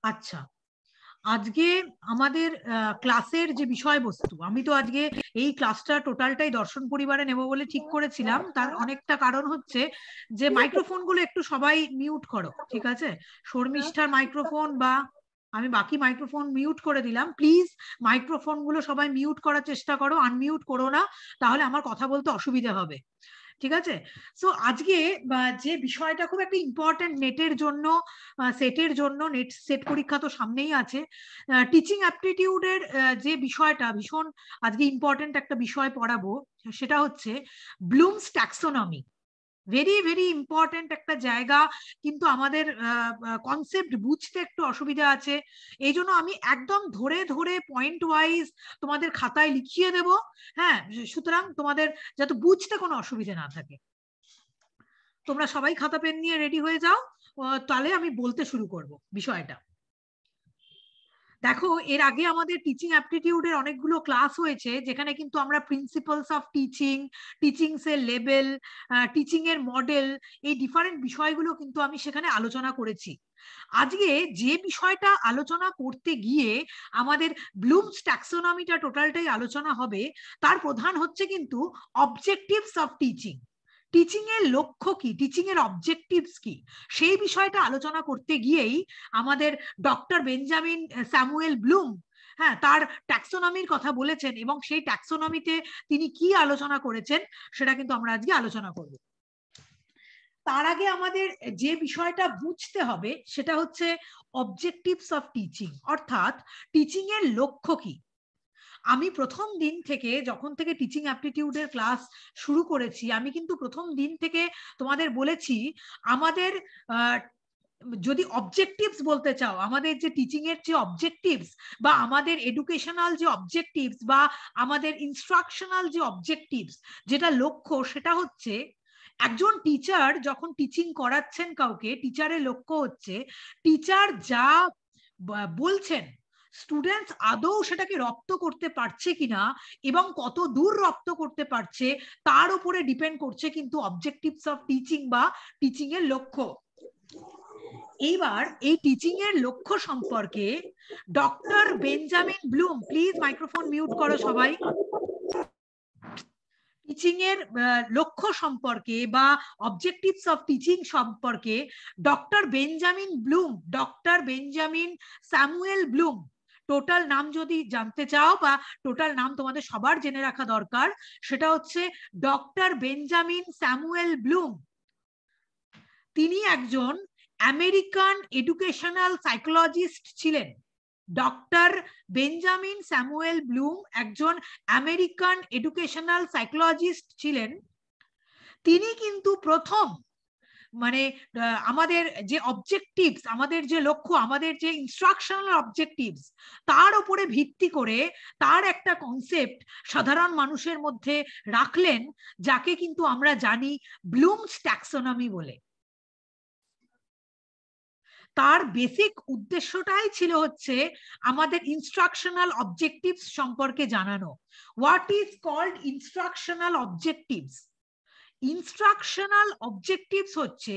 আচ্ছা, আজকে আমাদের ক্লাসের যে বিষয়বস্তু, আমি তো আজকে এই ক্লাসটা টোটালটাই দর্শন পরিবারে নেব বলে ঠিক করেছিলাম। তার অনেকটা কারণ হচ্ছে যে মাইক্রোফোনগুলো একটু সবাই মিউট করো, ঠিক আছে? শর্মিষ্ঠার মাইক্রোফোন বা আমি বাকি মাইক্রোফোন মিউট করে দিলাম। প্লিজ মাইক্রোফোনগুলো সবাই মিউট করার চেষ্টা করো, আনমিউট করো না, তাহলে আমার কথা বলতে অসুবিধা হবে, ঠিক আছে? সো আজকে যে বিষয়টা খুব একটা ইম্পর্টেন্ট নেটের জন্য, সেটের জন্য, নেট সেট পরীক্ষা তো সামনেই আছে, টিচিং অ্যাপটিটিউডের যে বিষয়টা ভীষণ আজকে ইম্পর্টেন্ট একটা বিষয় পড়াবো, সেটা হচ্ছে blooms taxonomy. Very very important একটা জায়গা, কিন্তু আমাদের কনসেপ্ট বুঝতে একটু অসুবিধা আছে। এই জন্য আমি একদম ধরে ধরে পয়েন্ট ওয়াইজ তোমাদের খাতায় লিখিয়ে দেব। হ্যাঁ, সুতরাং তোমাদের যাতে বুঝতে কোনো অসুবিধা না থাকে। তোমরা সবাই খাতা পেন নিয়ে রেডি হয়ে যাও, তাহলে আমি বলতে শুরু করব বিষয়টা। দেখো, এর আগে আমাদের টিচিং অ্যাপটিটিউডের অনেকগুলো ক্লাস হয়েছে, যেখানে কিন্তু আমরা প্রিন্সিপালস অফ টিচিং, টিচিংস এর লেভেল, টিচিং এর মডেল, এই ডিফারেন্ট বিষয়গুলো কিন্তু আমি সেখানে আলোচনা করেছি। আজকে যে বিষয়টা আলোচনা করতে গিয়ে আমাদের ব্লুমস ট্যাক্সোনমিটা টোটালটাই আলোচনা হবে, তার প্রধান হচ্ছে কিন্তু অবজেক্টিভস অফ টিচিং। টিচিং এর লক্ষ্য কি, টিচিং এর অবজেক্টিভস কি, সেই বিষয়টা আলোচনা করতে গিয়েই আমাদের ডক্টর বেঞ্জামিন স্যামুয়েল ব্লুম, হ্যাঁ, তার ট্যাক্সোনমির কথা বলেছেন, এবং সেই ট্যাক্সোনমিতে তিনি কি আলোচনা করেছেন সেটা কিন্তু আমরা আজকে আলোচনা করব। তার আগে আমাদের যে বিষয়টা বুঝতে হবে সেটা হচ্ছে অবজেক্টিভস অফ টিচিং, অর্থাৎ টিচিং এর লক্ষ্য কি। আমি প্রথম দিন থেকে, যখন থেকে টিচিং অ্যাপটিটিউডের ক্লাস শুরু করেছি, আমি কিন্তু প্রথম দিন থেকে তোমাদের বলেছি, আমাদের যদি অবজেক্টিভস বলতে চাও, আমাদের যে টিচিং এর যে অবজেক্টিভস, বা আমাদের এডুকেশনাল যে অবজেক্টিভস, বা আমাদের ইনস্ট্রাকশনাল যে অবজেক্টিভস, যেটা লক্ষ্য, সেটা হচ্ছে একজন টিচার যখন টিচিং করাচ্ছেন কাউকে, টিচারের লক্ষ্য হচ্ছে টিচার যা বলছেন স্টুডেন্টস আদৌ সেটাকে রপ্ত করতে পারছে কিনা, এবং কত দূর রপ্ত করতে পারছে, তার উপরে ডিপেন্ড করছে কিন্তু অবজেক্টিভস অফ টিচিং বা টিচিং এর লক্ষ্য। এইবার এই টিচিং এর লক্ষ্য সম্পর্কে doctor Benjamin Bloom, please microphone mute করো সবাই। টিচিং এর লক্ষ্য সম্পর্কে বা অবজেক্টিভস অফ টিচিং সম্পর্কে doctor Benjamin Bloom, doctor Benjamin Samuel Bloom, total নাম যদি জানতে চাও বা টোটাল নাম তোমাদের সবার জেনে রাখা দরকার, সেটা হচ্ছে ডক্টর বেঞ্জামিন স্যামুয়েল ব্লুম। তিনি একজন আমেরিকান এডুকেশনাল সাইকোলজিস্ট ছিলেন। ডক্টর বেঞ্জামিন স্যামুয়েল ব্লুম একজন আমেরিকান এডুকেশনাল সাইকোলজিস্ট ছিলেন। তিনি কিন্তু প্রথম, মানে আমাদের যে অবজেক্টিভস, আমাদের যে লক্ষ্য, আমাদের যে ইনস্ট্রাকশনাল অবজেক্টিভস, তার উপরে ভিত্তি করে তার একটা কনসেপ্ট সাধারণ মানুষের মধ্যে রাখলেন, যাকে কিন্তু আমরা জানি ব্লুমস ট্যাক্সোনমি বলে। তার বেসিক উদ্দেশ্যটাই ছিল হচ্ছে আমাদের ইনস্ট্রাকশনাল অবজেক্টিভস সম্পর্কে জানানো। What is called instructional objectives? Instructional objectives হচ্ছে,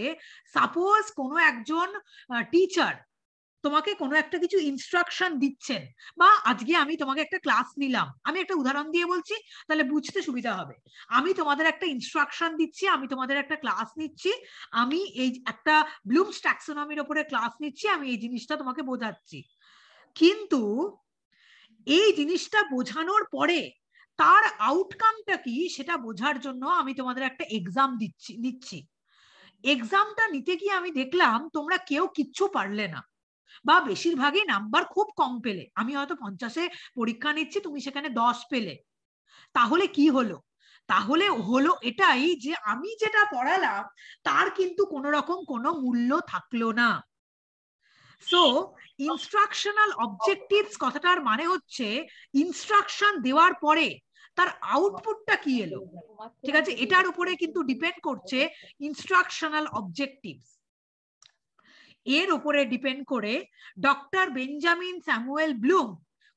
সাপোজ কোনো একজন টিচার তোমাকে কোনো একটা কিছু ইনস্ট্রাকশন দিচ্ছেন, বা আজকে আমি তোমাকে একটা ক্লাস নিলাম, আমি একটা উদাহরণ দিয়ে বলছি তাহলে বুঝতে সুবিধা হবে। আমি তোমাদের একটা ইনস্ট্রাকশন দিচ্ছি, আমি তোমাদের একটা ক্লাস নিচ্ছি, আমি এই একটা ব্লুমস ট্যাক্সোনমির উপরে ক্লাস নিচ্ছি, আমি এই জিনিসটা তোমাকে বোঝাচ্ছি। কিন্তু এই জিনিসটা বোঝানোর পরে তার আউটকামটা কি সেটা বোঝার জন্য আমি তোমাদের একটা এক্সাম নিচ্ছি। এক্সামটা নিতে গিয়ে আমি দেখলাম তোমরা কেউ কিচ্ছু পারলে না, বা বেশিরভাগই নাম্বার খুব কম পেলে। আমি হয়তো 50-এ পরীক্ষা নিচ্ছি, তুমি সেখানে 10 পেলে। তাহলে কি হলো? তাহলে হলো এটাই যে আমি যেটা পড়ালাম তার কিন্তু কোনো রকম কোনো মূল্য থাকলো না। সো ইনস্ট্রাকশনাল অবজেক্টিভস কথাটার মানে হচ্ছে ইনস্ট্রাকশন দেওয়ার পরে তার আউটপুটটা কি এলো, ঠিক আছে, এটার উপরে কিন্তু ডিপেন্ড করছে ইনস্ট্রাকশনাল অবজেক্টিভস। এর উপরে ডিপেন্ড করে ডক্টর বেঞ্জামিন স্যামুয়েল ব্লুম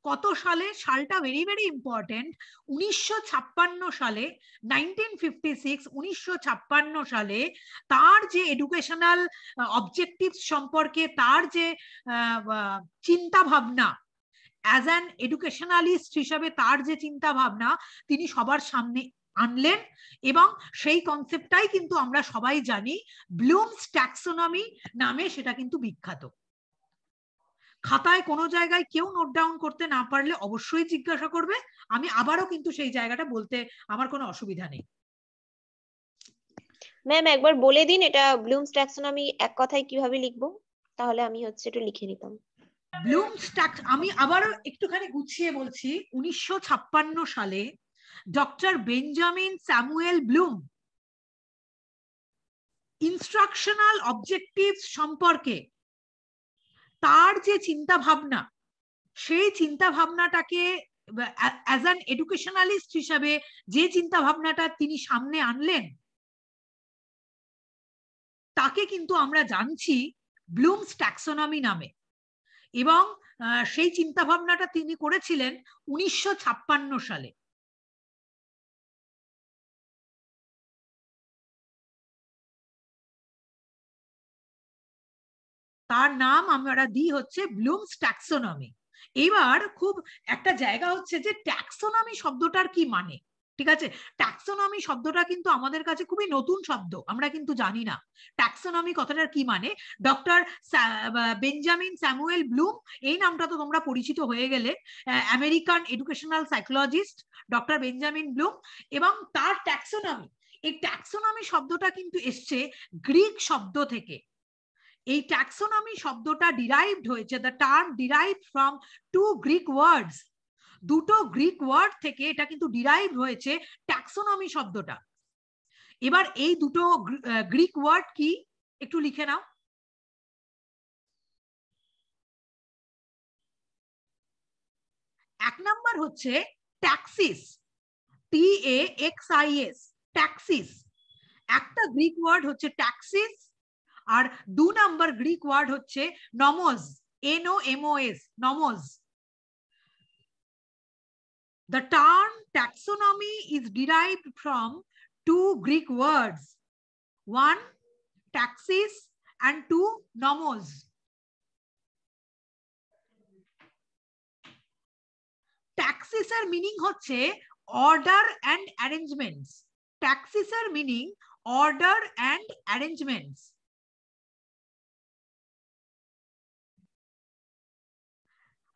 কত সালে, সালটা ভেরি ভেরি ইম্পর্টেন্ট, 1956 সালে, 1956 সালে তার যে এডুকেশনাল অবজেক্টিভস সম্পর্কে তার যে চিন্তা ভাবনা, অ্যাজ অ্যান এডুকেশনালিস্ট হিসাবে তার যে চিন্তা ভাবনা তিনি সবার সামনে আনলেন, এবং সেই কনসেপ্টটাই কিন্তু আমরা সবাই জানি, ব্লুমস ট্যাক্সোনমি নামে সেটা কিন্তু বিখ্যাত। খাতায় কোনো জায়গায় কেউ নোট ডাউন করতে না পারলে অবশ্যই জিজ্ঞাসা করবে, আমি আবারও কিন্তু সেই জায়গাটা বলতে আমার কোনো অসুবিধা নেই। ম্যাম একবার বলে দিন এটা ব্লুমস ট্যাক্সোনমি এক কথায় কিভাবে লিখবো, তাহলে আমি একটু লিখে নিতাম। ব্লুমস আমি আবারও একটুখানি গুছিয়ে বলছি। 1956 সালে doctor Benjamin Samuel Bloom instructional objectives সম্পর্কে তার যে চিন্তা ভাবনা, সেই চিন্তা ভাবনাটাকে অ্যাজ অ্যান এডুকেশনালিস্ট হিসাবে যে চিন্তা ভাবনাটা তিনি সামনে আনলেন, তাকে কিন্তু আমরা জানছি ব্লুমস ট্যাক্সোনমি নামে। এবং সেই চিন্তা ভাবনাটা তিনি করেছিলেন 1956 সালে। তার নাম আমরা দিই হচ্ছে ব্লুমস ট্যাক্সোনমি। এবার খুব একটা জায়গা হচ্ছে যে ট্যাক্সোনমি শব্দটার কি মানে, ঠিক আছে? ট্যাক্সোনমি শব্দটা কিন্তু আমাদের কাছে খুবই নতুন শব্দ, আমরা কিন্তু জানি না ট্যাক্সোনমি কথাটার কি মানে। ডক্টর বেঞ্জামিন স্যামুয়েল ব্লুম, এই নামটা তো তোমরা পরিচিত হয়ে গেলে, American educational psychologist doctor Benjamin Bloom, এবং তার ট্যাক্সোনমি, এই ট্যাক্সোনমি শব্দটা কিন্তু এসছে গ্রিক শব্দ থেকে। এই ট্যাক্সোনমি শব্দটা ডিরাইভড হয়েছে, the term derived from two Greek words, দুটো গ্রিক ওয়ার্ড থেকে এটা কিন্তু ডিরাইভ হয়েছে ট্যাক্সোনমি শব্দটা। এবার এই দুটো গ্রিক ওয়ার্ড কি একটু লিখে নাও। এক নাম্বার হচ্ছে ট্যাক্সিস, TAXIS, ট্যাক্সিস একটা গ্রিক ওয়ার্ড হচ্ছে ট্যাক্সিস, আর 2 নাম্বার গ্রিক ওয়ার্ড হচ্ছে nomos, NOMOS, নমোস। The term taxonomy is derived from 2 Greek words, 1 taxis and 2 nomos. Taxis এর মিনিং হচ্ছে অর্ডার অ্যান্ড অ্যারেঞ্জমেন্টস, ট্যাক্সিস এর মিনিং অর্ডার অ্যান্ড অ্যারেঞ্জমেন্টস।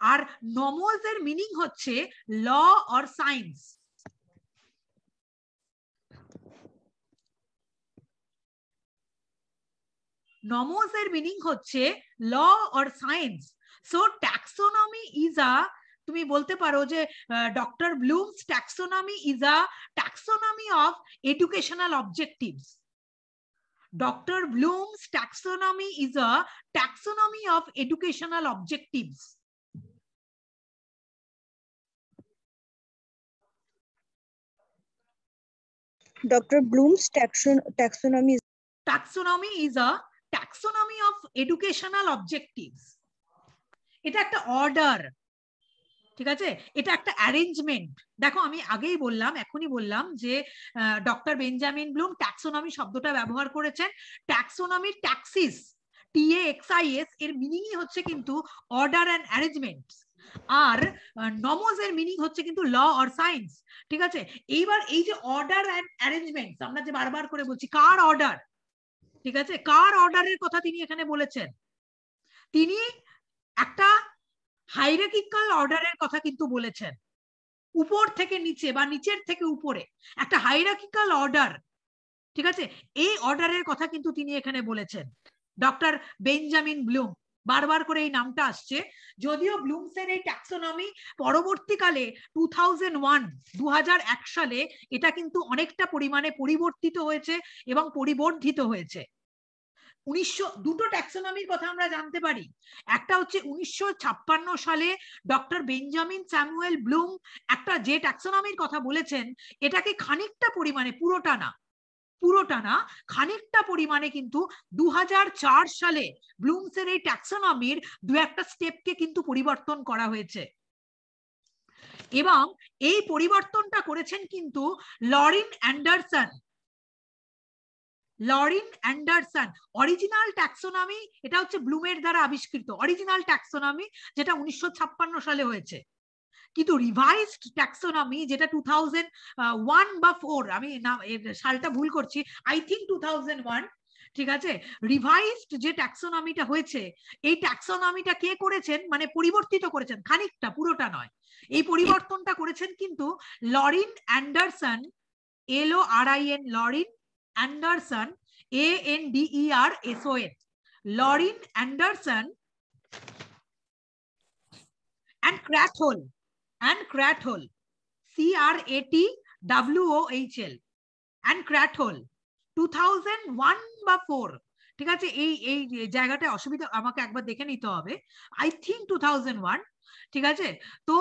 আর নমোস এর meaning হচ্ছে law or science. নমোস এর meaning হচ্ছে law or science. So taxonomy is a, তুমি বলতে পারো যে doctor Bloom's taxonomy is a taxonomy of educational objectives. Doctor Bloom's taxonomy is a taxonomy of educational objectives. Dr. Bloom's taxonomy is a taxonomy of educational objectives. এটা একটা order, ঠিক আছে, এটা একটা অ্যারেঞ্জমেন্ট। দেখো আমি আগেই বললাম, এখনই বললাম যে ডক্টর বেঞ্জামিন ব্লুম ট্যাক্সোনমি শব্দটা ব্যবহার করেছেন। ট্যাক্সোনমি, ট্যাক্সিস, TAXIS এর মিনিংই হচ্ছে কিন্তু অর্ডার অ্যান্ড অ্যারেঞ্জমেন্ট, আর নমোস এর মিনিং হচ্ছে কিন্তু ল অর সায়েন্স, ঠিক আছে? এইবার এই যে অর্ডার অ্যান্ড অ্যারেঞ্জমেন্ট, আমরা যে বারবার করে বলছি কার অর্ডার, ঠিক আছে, কার অর্ডারের কথা তিনি এখানে বলেছেন? তিনি একটা হাইরার্কিক্যাল অর্ডারের কথা কিন্তু বলেছেন, উপর থেকে নিচে বা নিচের থেকে উপরে একটা হাইরার্কিক্যাল অর্ডার, ঠিক আছে? এই অর্ডারের কথা কিন্তু তিনি এখানে বলেছেন ডক্টর বেঞ্জামিন ব্লুম। বারবার করে এই নামটা আসছে, যদিও ব্লুমসের এই ট্যাক্সোনমি পরবর্তীকালে 2001 সালে এটা কিন্তু অনেকটা পরিমাণে পরিবর্তিত হয়েছে এবং পরিবর্ধিত হয়েছে। দুটো ট্যাক্সোনমির কথা আমরা জানতে পারি। একটা হচ্ছে 1956 সালে ডক্টর বেঞ্জামিন স্যামুয়েল ব্লুম একটা যে ট্যাক্সোনমির কথা বলেছেন, এটাকে খানিকটা পরিমাণে, পুরোটা না খানিকটা পরিমাণে কিন্তু 2004 সালে ব্লুমসের এই ট্যাক্সোনমির দু একটা স্টেপকে কিন্তু পরিবর্তন করা হয়েছে। এবং এই পরিবর্তনটা করেছেন কিন্তু Lorin Anderson. লরিন Anderson original taxonomy, এটা হচ্ছে ব্লুমের দ্বারা আবিষ্কৃত অরিজিনাল ট্যাক্সোনমি, যেটা 1956 সালে হয়েছে। কিন্তু রিভাইজড ট্যাক্সোনমি যেটা 2001 বা 4, আমি সালটা ভুল করছি, আই থিঙ্ক 2001, ঠিক আছে। রিভাইজড যে ট্যাক্সোনমিটা হয়েছে, এই ট্যাক্সোনমিটা কে করেছেন, মানে পরিবর্তিত করেছেন খানিকটা, পুরোটা নয়, এই পরিবর্তনটা করেছেন কিন্তু Lorin Anderson, LORIN, Lorin Anderson, ANDERSON, Lorin Anderson and Krathwohl, CRATWOHL, and Krathwohl 2001 বা 4, ঠিক আছে। এই জায়গাটা অসুবিধা, আমাকে একবার দেখে নিতে হবে, আই থিঙ্ক 2001, ঠিক আছে। তো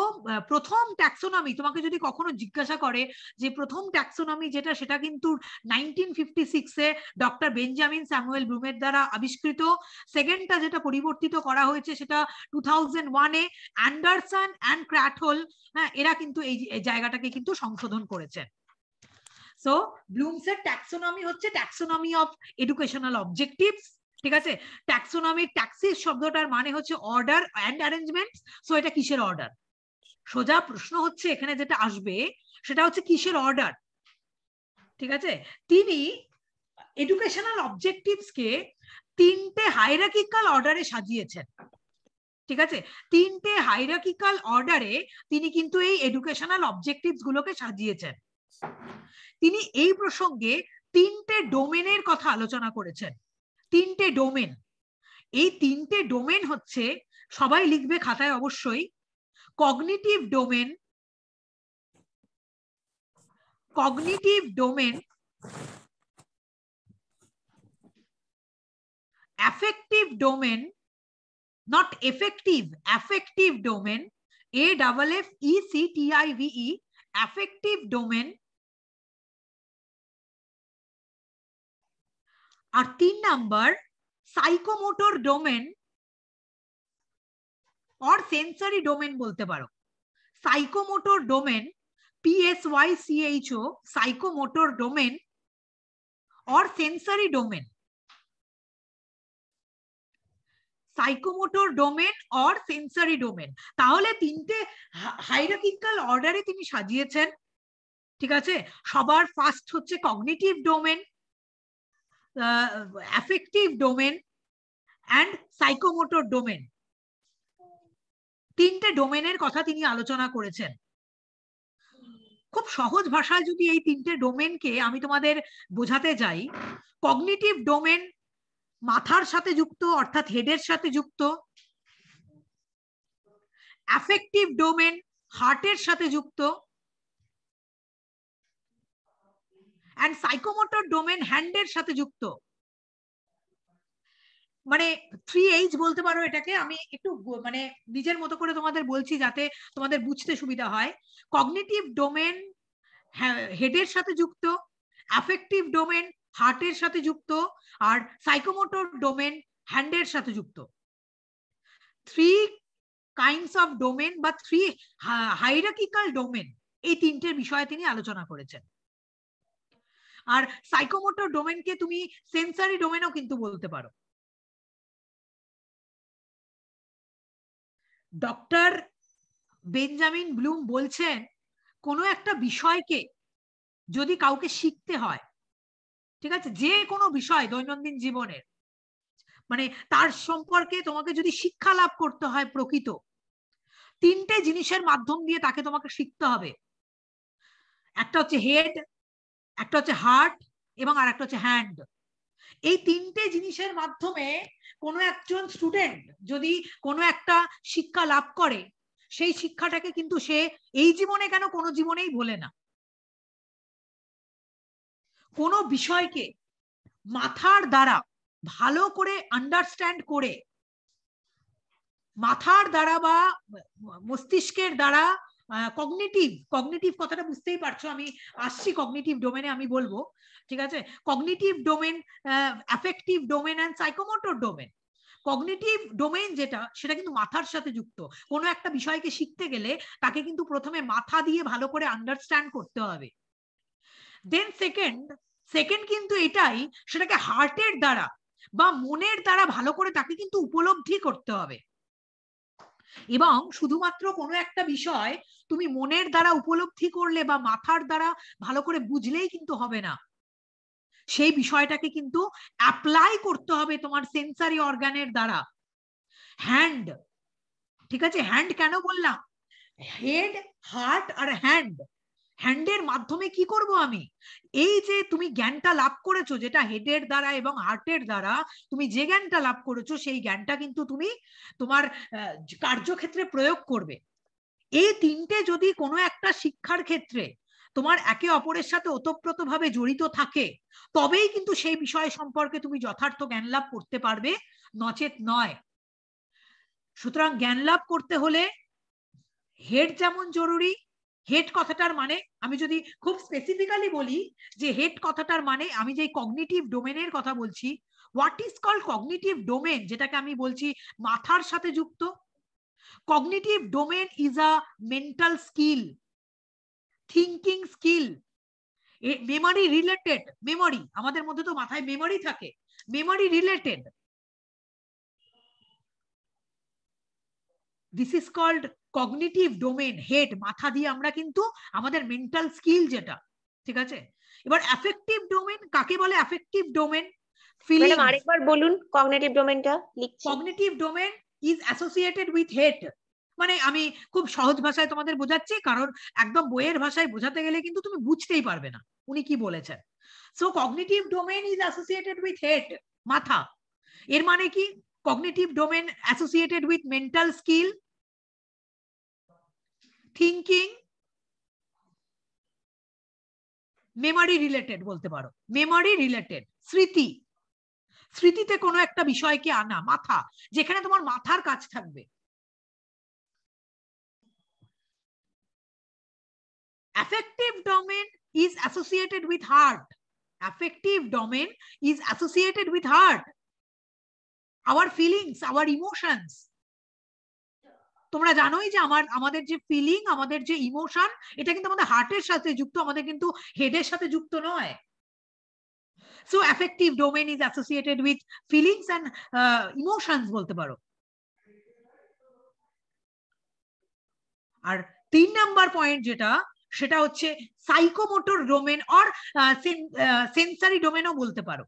প্রথম ট্যাক্সোনমি, তোমাকে যদি কখনো জিজ্ঞাসা করে যে প্রথম ট্যাক্সোনমি যেটা, সেটা কিন্তু 1956-এ ডক্টর বেঞ্জামিন স্যামুয়েল ব্লুমের দ্বারা আবিষ্কৃত। সেকেন্ডটা যেটা পরিবর্তিত করা হয়েছে সেটা 2001-এ অ্যান্ডারসন অ্যান্ড ক্র্যাথওহল, হ্যাঁ, এরা কিন্তু এই জায়গাটাকে কিন্তু সংশোধন করেছেন। সো ব্লুমসের ট্যাক্সোনমি হচ্ছে ট্যাক্সোনমি অফ এডুকেশনাল অবজেক্টিভস, ঠিক আছে। ট্যাক্সোনমি, ট্যাক্সিস শব্দটার মানে হচ্ছে অর্ডার অ্যান্ড অ্যারেঞ্জমেন্ট। সো এটা কিসের অর্ডার? সোজা প্রশ্ন হচ্ছে এখানে যেটা আসবে সেটা হচ্ছে কিসের অর্ডার, ঠিক আছে। তিনি এডুকেশনাল অবজেক্টিভস কে 3টে হায়ারার্কিক্যাল অর্ডারে সাজিয়েছেন, ঠিক আছে। 3টে হায়ারার্কিক্যাল অর্ডারে তিনি কিন্তু এই এডুকেশনাল অবজেক্টিভস গুলোকে সাজিয়েছেন। তিনি এই প্রসঙ্গে 3টে ডোমেনের কথা আলোচনা করেছেন। 3টে ডোমেন, এই 3টে ডোমেন হচ্ছে, সবাই লিখবে খাতায় অবশ্যই, cognitive domain, affective domain, not effective, affective domain, AFFECTIVE, affective domain. আর 3 number psychomotor domain or sensory domain বলতে পারো। Psychomotor domain, PSYCHO, psychomotor domain or sensory domain, psychomotor domain or sensory domain. তাহলে 3টে হায়ারার্কিক্যাল অর্ডারে তিনি সাজিয়েছেন, ঠিক আছে। সবার ফার্স্ট হচ্ছে cognitive domain, affective domain and psychomotor domain. 3টে ডোমেনের কথা তিনি আলোচনা করেছেন। খুব সহজ ভাষায় যদি এই 3টে ডোমেনকে আমি তোমাদের বোঝাতে যাই, কগনিটিভ ডোমেন মাথার সাথে যুক্ত, অর্থাৎ হেডের সাথে যুক্ত। অ্যাফেক্টিভ ডোমেন হার্টের সাথে যুক্ত, এন্ড সাইকোমোটর ডোমেন হ্যান্ডের সাথে যুক্ত। মানে 3H বলতে পারো এটাকে। আমি একটু মানে নিজের মতো করে তোমাদের বলছি যাতে তোমাদের বুঝতে সুবিধা হয়। কগনিটিভ ডোমেন হেডের সাথে যুক্ত, অ্যাফেক্টিভ ডোমেন হার্টের সাথে যুক্ত, আর সাইকোমোটর ডোমেন হ্যান্ডের সাথে যুক্ত। 3 কাইন্ডস অফ ডোমেন বা 3 হায়ারার্কিক্যাল ডোমেন, এই 3টের বিষয়ে তিনি আলোচনা করেছেন। আর সাইকোমোটর ডোমেনকে তুমি সেন্সরি ডোমেনও কিন্তু বলতে পারো। ডক্টর বেঞ্জামিন ব্লুম বলছেন, কোনো একটা বিষয়কে যদি কাউকে শিখতে হয়, ঠিক আছে, যে কোনো বিষয় দৈনন্দিন জীবনের, মানে তার সম্পর্কে তোমাকে যদি শিক্ষা লাভ করতে হয় প্রকৃত, 3টে জিনিসের মাধ্যম দিয়ে তাকে তোমাকে শিখতে হবে। একটা হচ্ছে হেড, একটা হচ্ছে হার্ট, এবং আর একটা হচ্ছে হ্যান্ড। এই 3টে জিনিসের মাধ্যমে কোনো একজন স্টুডেন্ট যদি কোনো একটা শিক্ষা লাভ করে, সেই শিক্ষাটাকে কিন্তু সে এই জীবনে কেন কোনো জীবনেই ভোলে না। কোনো বিষয়কে মাথার দ্বারা ভালো করে আন্ডারস্ট্যান্ড করে, মাথার দ্বারা বা মস্তিষ্কের দ্বারা, কগনিটিভ কথাটা বুঝতেই পারছো, আমি আসছি কগনিটিভ ডোমেনে, আমি বলবো, ঠিক আছে। Cognitive domain, affective domain and psychomotor domain, cognitive domain যেটা, সেটা কিন্তু মাথার সাথে যুক্ত। কোনো একটা বিষয়কে শিখতে গেলে তাকে কিন্তু প্রথমে মাথা দিয়ে ভালো করে আন্ডারস্ট্যান্ড করতে হবে। দেন সেকেন্ড কিন্তু এটাই, সেটাকে হার্টের দ্বারা বা মনের দ্বারা ভালো করে তাকে কিন্তু উপলব্ধি করতে হবে। এবং শুধুমাত্র কোনো একটা বিষয় তুমি মনের দ্বারা উপলব্ধি করলে বা মাথার দ্বারা ভালো করে বুঝলেই কিন্তু হবে না, সেই বিষয়টাকে কিন্তু অ্যাপ্লাই করতে হবে তোমার সেন্সারি অর্গানের দ্বারা। হ্যান্ড, ঠিক আছে, হ্যান্ড কেন বললাম? হেড, হার্ট আর হ্যান্ড, হ্যান্ডের মাধ্যমে কি করব আমি? এই যে তুমি জ্ঞানটা লাভ করেছো, যেটা হেডের দ্বারা এবং হার্টের দ্বারা তুমি যে জ্ঞানটা লাভ করেছো, সেই জ্ঞানটা কিন্তু তুমি তোমার কার্যক্ষেত্রে প্রয়োগ করবে। এই তিনটে যদি কোনো একটা শিক্ষার ক্ষেত্রে তোমার একে অপরের সাথে ওতপ্রোতভাবে জড়িত থাকে, তবেই কিন্তু সেই বিষয় সম্পর্কে তুমি যথার্থ জ্ঞান লাভ করতে পারবে, নচেত নয়। সুতরাং জ্ঞান লাভ করতে হলে হেড যেমন জরুরি, হেড কথাটার মানে আমি যদি খুব স্পেসিফিক্যালি বলি যে হেড কথাটার মানে আমি যে কগনিটিভ ডোমেনের কথা বলছি, what is called cognitive domain, যেটাকে আমি বলছি মাথার সাথে যুক্ত। Cognitive domain is a mental skill, thinking skill, memory related. Memory, আমাদের মধ্যে তো মাথায় মেমোরি থাকে, memory related. This is called cognitive domain. Head, মাথা দিয়ে আমরা কিন্তু আমাদের মেন্টাল স্কিল যেটা, ঠিক আছে। এবার অ্যাফেক্টিভ ডোমেন কাকে বলে? Affective domain, feeling. ম্যাডাম আরেকবার বলুন কগনিটিভ ডোমেনটা, লিখছি। Cognitive domain is associated with head. মানে আমি খুব সহজ ভাষায় তোমাদের বোঝাচ্ছি, কারণ একদম বইয়ের ভাষায় বোঝাতে গেলে কিন্তু তুমি বুঝতেই পারবে না উনি কি বলেছেন। So cognitive domain is associated with head, মাথা। এর মানে কি? Cognitive domain associated with mental skill, thinking, memory related বলতে পারো, মেমোরি রিলেটেড, স্মৃতি। স্মৃতিতে কোনো একটা বিষয়কে আনা, মাথা, যেখানে তোমার মাথার কাজ থাকবে। Affective domain is associated with heart. Affective domain is associated with heart. Our feelings, our emotions. তোমরা জানোই যে আমাদের যে ফিলিং, আমাদের যে ইমোশন, এটা কিন্তু আমাদের হার্টের সাথে যুক্ত, আমাদের কিন্তু হেডের সাথে যুক্ত নয়। So affective domain is associated with feelings and emotions বলতে পারো। আর 3 নাম্বার পয়েন্ট যেটা, সেটা হচ্ছে সাইকোমোটর ডোমেন অর সেন্সারি ডোমেনও বলতে পারো।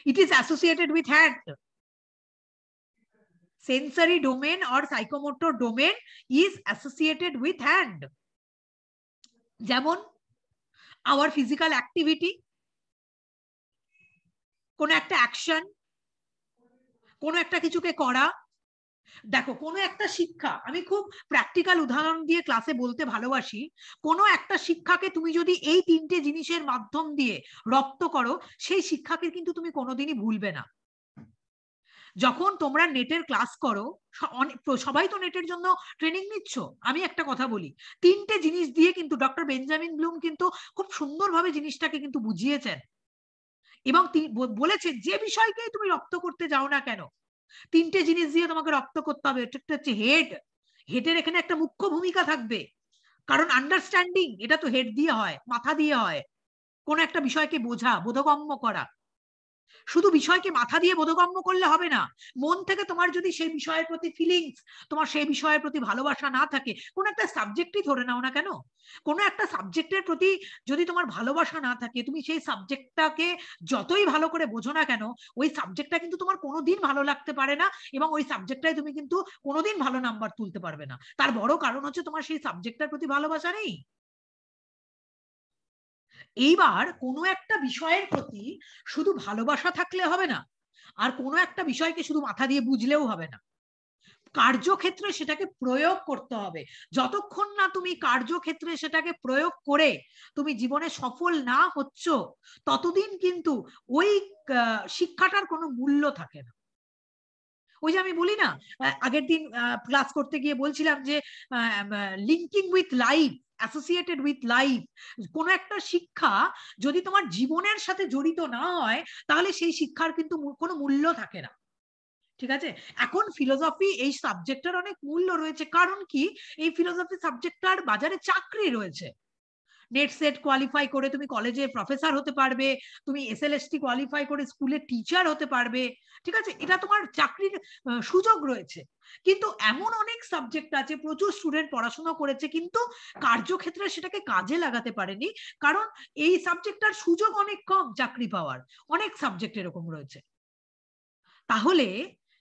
It is associated with hand. Sensory domain or psychomotor domain is associated with hand. যেমন আওয়ার ফিজিক্যাল অ্যাক্টিভিটি, কোন একটা অ্যাকশন, কোন একটা কিছুকে করা। দেখো, কোনো একটা শিক্ষা, আমি খুব প্র্যাকটিক্যাল উদাহরণ দিয়ে ক্লাসে বলতে ভালোবাসি, কোনো একটা শিক্ষাকে তুমি যদি এই 3টে জিনিসের মাধ্যম দিয়ে রপ্ত করো, সেই শিক্ষাকে কিন্তু তুমি কোনোদিনই ভুলবে না। যখন তোমরা নেটের ক্লাস করো, সবাই তো নেটের জন্য ট্রেনিং নিচ্ছ, আমি একটা কথা বলি, 3টে জিনিস দিয়ে কিন্তু ডক্টর বেঞ্জামিন ব্লুম কিন্তু খুব সুন্দরভাবে জিনিসটাকে কিন্তু বুঝিয়েছেন এবং বলেছেন যে বিষয়কেই তুমি রপ্ত করতে যাও না কেন, 3টে জিনিস দিয়ে তোমাকে রপ্ত করতে হবে। একটা হচ্ছে হেড, হেডের এখানে একটা মুখ্য ভূমিকা থাকবে, কারণ আন্ডারস্ট্যান্ডিং এটা তো হেড দিয়ে হয়, মাথা দিয়ে হয়। কোন একটা বিষয়কে বোঝা, বোধগম্য করা। শুধু বিষয়কে মাথা দিয়ে বোধগম্য করলে হবে না, মন থেকে তোমার যদি সেই বিষয়ের প্রতি ফিলিংস, তোমার সেই বিষয়ের প্রতি ভালোবাসা না থাকে, কোন একটা সাবজেক্টই ধরে নাও না কেন, কোন একটা সাবজেক্টের প্রতি যদি তোমার ভালোবাসা না থাকে, তুমি সেই সাবজেক্টটাকে যতই ভালো করে বোঝো না কেন, ওই সাবজেক্টটা কিন্তু তোমার কোনোদিন ভালো লাগতে পারে না, এবং ওই সাবজেক্টটায় তুমি কিন্তু কোনোদিন ভালো নাম্বার তুলতে পারবে না। তার বড় কারণ হচ্ছে তোমার সেই সাবজেক্টটার প্রতি ভালোবাসা নেই। এইবার কোনো একটা বিষয়ের প্রতি শুধু ভালোবাসা থাকলে হবে না, আর কোনো একটা বিষয়কে শুধু মাথা দিয়ে বুঝলেও হবে না, কার্যক্ষেত্রে সেটাকে প্রয়োগ করতে হবে। যতক্ষণ না তুমি কার্যক্ষেত্রে সেটাকে প্রয়োগ করে তুমি জীবনে সফল না হচ্ছ, ততদিন কিন্তু ওই শিক্ষাটার কোনো মূল্য থাকে না। ওই যে আমি বলি না, আগের দিন ক্লাস করতে গিয়ে বলছিলাম যে linking with life, associated with life. কোন একটা শিক্ষা যদি তোমার জীবনের সাথে জড়িত না হয়, তাহলে সেই শিক্ষার কিন্তু কোনো মূল্য থাকে না, ঠিক আছে? এখন ফিলোসফি এই সাবজেক্টটার অনেক মূল্য রয়েছে, কারণ কি এই ফিলোসফি সাবজেক্টটার বাজারে চাকরি রয়েছে। নেট সেট কোয়ালিফাই করে তুমি কলেজে প্রফেসর হতে পারবে, তুমি এসএলএসটি কোয়ালিফাই করে স্কুলে টিচার হতে পারবে, ঠিক আছে? এটা তোমার চাকরির সুযোগ রয়েছে। কিন্তু এমন অনেক সাবজেক্ট আছে, প্রচুর স্টুডেন্ট পড়াশোনা করেছে কিন্তু কার্যক্ষেত্রে সেটাকে কাজে লাগাতে পারেনি, কারণ এই সাবজেক্টটার সুযোগ অনেক কম চাকরি পাওয়ার। অনেক সাবজেক্ট এরকম রয়েছে। তাহলে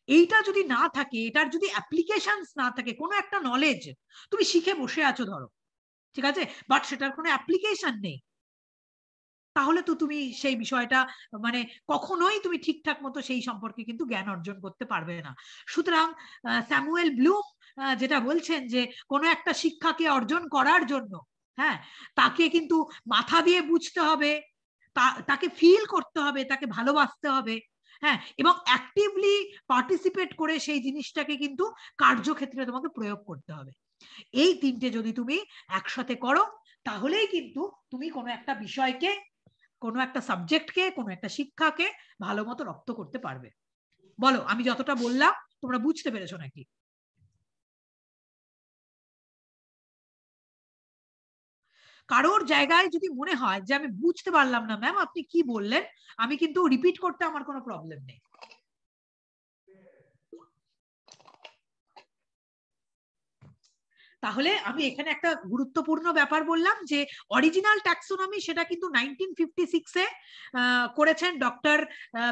এইটা যদি না থাকে, এটার যদি অ্যাপ্লিকেশনস না থাকে, কোনো একটা নলেজ তুমি শিখে বসে আছো ধরো, ঠিক আছে, বাট সেটার কোনো অ্যাপ্লিকেশন নেই, তাহলে তো তুমি সেই বিষয়টা মানে কখনোই তুমি ঠিকঠাক মতো সেই সম্পর্কে কিন্তু জ্ঞান অর্জন করতে পারবে না। সুতরাং স্যামুয়েল ব্লুম যেটা বলছেন যে কোনো একটা শিক্ষাকে অর্জন করার জন্য, হ্যাঁ, তাকে কিন্তু মাথা দিয়ে বুঝতে হবে, তাকে ফিল করতে হবে, তাকে ভালোবাসতে হবে, হ্যাঁ, এবং অ্যাক্টিভলি পার্টিসিপেট করে সেই জিনিসটাকে কিন্তু কার্যক্ষেত্রে তোমাকে প্রয়োগ করতে হবে। এই তিনটে যদি তুমি একসাথে করো, তাহলেই কিন্তু তুমি কোনো একটা বিষয়কে, কোনো একটা সাবজেক্টকে, কোনো একটা শিক্ষাকে ভালো মতো রপ্ত করতে পারবে। বলো, আমি যতটা বললাম তোমরা বুঝতে পেরেছো নাকি? কারোর জায়গায় যদি মনে হয় যে আমি বুঝতে পারলাম না ম্যাম আপনি কি বললেন, আমি কিন্তু রিপিট করতে আমার কোনো প্রবলেম নেই। তাহলে আমি এখানে একটা গুরুত্বপূর্ণ ব্যাপার বললাম যে অরিজিনাল ট্যাক্সোনমি সেটা কিন্তু 1956-এ করেছেন ডক্টর